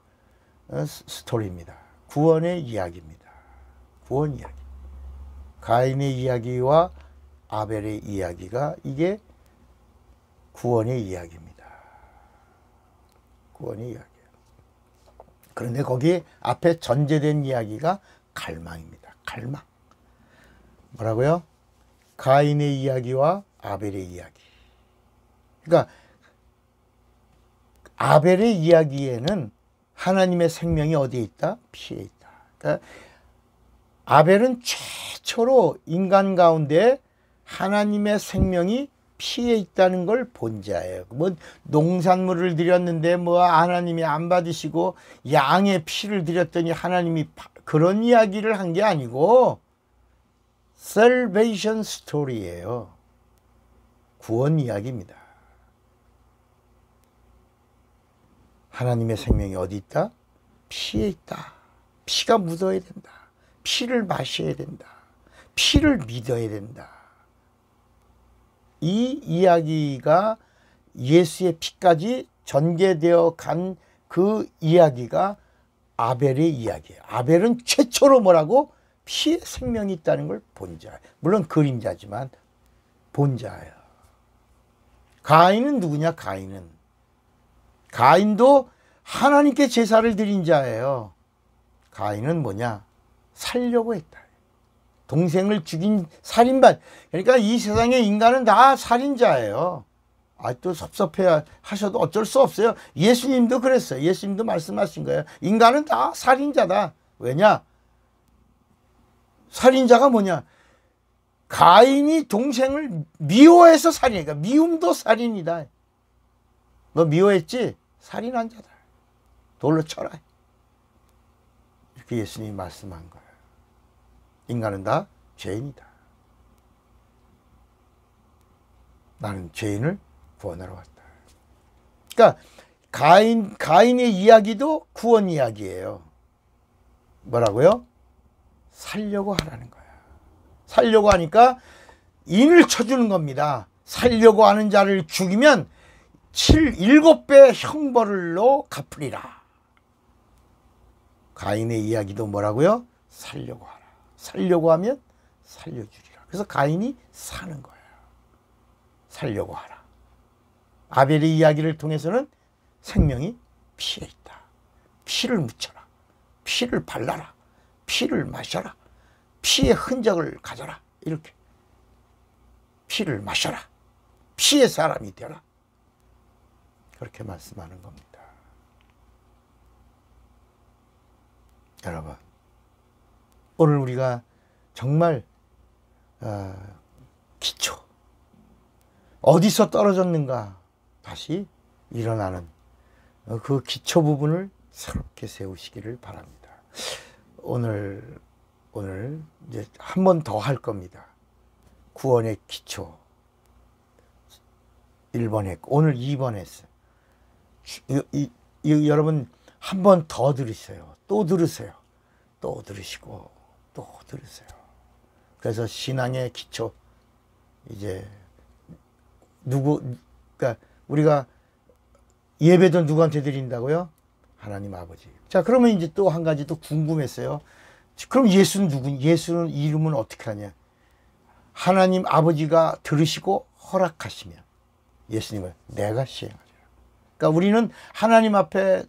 스토리입니다. 구원의 이야기입니다. 구원 이야기. 가인의 이야기와 아벨의 이야기가 이게 구원의 이야기입니다. 구원의 이야기예요. 그런데 거기에 앞에 전제된 이야기가 갈망입니다. 갈망. 뭐라고요? 가인의 이야기와 아벨의 이야기. 그러니까 아벨의 이야기에는 하나님의 생명이 어디에 있다? 피에 있다. 그러니까 아벨은 최초로 인간 가운데 하나님의 생명이 피에 있다는 걸 본 자예요. 뭐 농산물을 드렸는데 뭐 하나님이 안 받으시고 양의 피를 드렸더니 하나님이 그런 이야기를 한 게 아니고 salvation 스토리예요. 구원 이야기입니다. 하나님의 생명이 어디 있다? 피에 있다. 피가 묻어야 된다. 피를 마셔야 된다. 피를 믿어야 된다. 이 이야기가 예수의 피까지 전개되어 간 그 이야기가 아벨의 이야기예요. 아벨은 최초로 뭐라고? 피에 생명이 있다는 걸 본 자예요. 물론 그림자지만 본 자예요. 가인은 누구냐? 가인도 하나님께 제사를 드린 자예요. 가인은 뭐냐? 살려고 했다. 동생을 죽인 살인犯. 그러니까 이 세상의 인간은 다 살인자예요. 또 섭섭해 하셔도 어쩔 수 없어요. 예수님도 그랬어요. 예수님도 말씀하신 거예요. 인간은 다 살인자다. 왜냐? 살인자가 뭐냐? 가인이 동생을 미워해서 살인해. 그러니까 미움도 살인이다. 너 미워했지? 살인한 자다. 돌로 쳐라. 이렇게 예수님이 말씀한 거예요. 인간은 다 죄인이다. 나는 죄인을 구원하러 왔다. 그러니까 가인의 이야기도 구원 이야기예요. 뭐라고요? 살려고 하라는 거야. 살려고 하니까 인을 쳐주는 겁니다. 살려고 하는 자를 죽이면 7배 형벌로 갚으리라. 가인의 이야기도 뭐라고요? 살려고 하라. 살려고 하면 살려주리라. 그래서 가인이 사는 거예요. 살려고 하라. 아벨의 이야기를 통해서는 생명이 피에 있다. 피를 묻혀라. 피를 발라라. 피를 마셔라. 피의 흔적을 가져라. 이렇게. 피를 마셔라. 피의 사람이 되라. 그렇게 말씀하는 겁니다. 여러분, 오늘 우리가 정말 기초, 어디서 떨어졌는가 다시 일어나는 그 기초 부분을 새롭게 세우시기를 바랍니다. 오늘 이제 한 번 더 할 겁니다. 구원의 기초 1번 했고 오늘 2번 했어요. 여러분 한 번 더 들으세요. 또 들으세요. 또 들으시고 또 들으세요. 그래서 신앙의 기초 이제 그러니까 우리가 예배도 누구한테 드린다고요? 하나님 아버지. 자, 그러면 이제 또 한 가지 또 궁금했어요. 그럼 예수는 예수는 이름은 어떻게 하냐? 하나님 아버지가 들으시고 허락하시면 예수님을 내가 시행하리라. 그러니까 우리는 하나님 앞에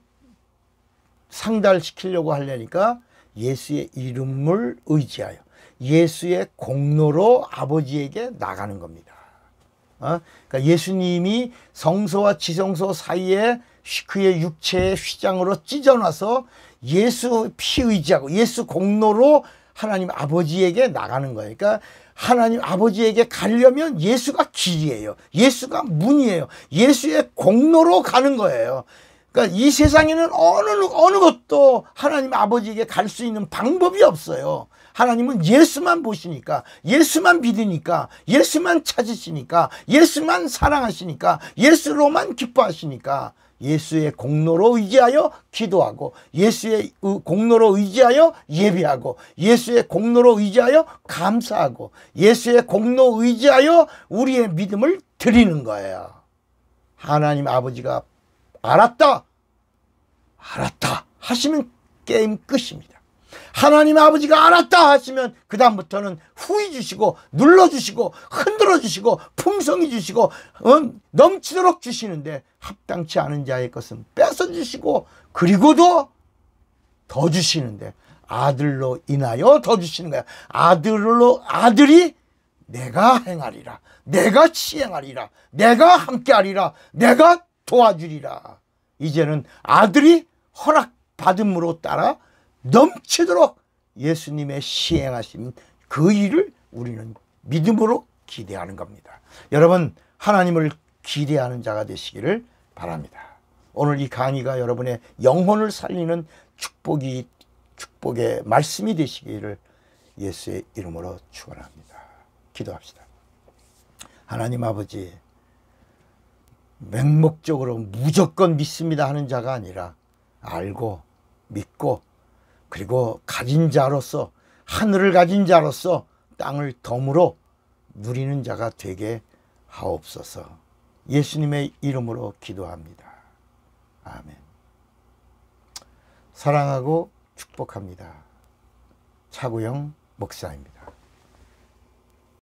상달시키려고 하려니까 예수의 이름을 의지하여 예수의 공로로 아버지에게 나가는 겁니다. 그러니까 예수님이 성소와 지성소 사이에 그의 육체의 휘장으로 찢어놔서 예수 피 의지하고 예수 공로로 하나님 아버지에게 나가는 거예요. 그러니까 하나님 아버지에게 가려면 예수가 길이에요. 예수가 문이에요. 예수의 공로로 가는 거예요. 그러니까 이 세상에는 어느 것도 하나님 아버지에게 갈 수 있는 방법이 없어요. 하나님은 예수만 보시니까, 예수만 믿으니까, 예수만 찾으시니까, 예수만 사랑하시니까, 예수로만 기뻐하시니까 예수의 공로로 의지하여 기도하고 예수의 공로로 의지하여 예배하고 예수의 공로로 의지하여 감사하고 예수의 공로 의지하여 우리의 믿음을 드리는 거예요. 하나님 아버지가 알았다 하시면 게임 끝입니다. 하나님 아버지가 알았다 하시면 그 다음부터는 후히 주시고 눌러주시고 흔들어 주시고 풍성히 주시고 넘치도록 주시는데 합당치 않은 자의 것은 뺏어 주시고 그리고도 더 주시는데 아들로 인하여 더 주시는 거야. 아들이 내가 행하리라, 내가 시행하리라, 내가 함께하리라, 내가 도와주리라. 이제는 아들이 허락받음으로 따라 넘치도록 예수님의 시행하신 그 일을 우리는 믿음으로 기대하는 겁니다. 여러분, 하나님을 기대하는 자가 되시기를 바랍니다. 오늘 이 강의가 여러분의 영혼을 살리는 축복의 말씀이 되시기를 예수의 이름으로 축원합니다. 기도합시다. 하나님 아버지, 맹목적으로 무조건 믿습니다 하는 자가 아니라 알고 믿고 그리고 가진 자로서, 하늘을 가진 자로서 땅을 덤으로 누리는 자가 되게 하옵소서. 예수님의 이름으로 기도합니다. 아멘. 사랑하고 축복합니다. 차구영 목사입니다.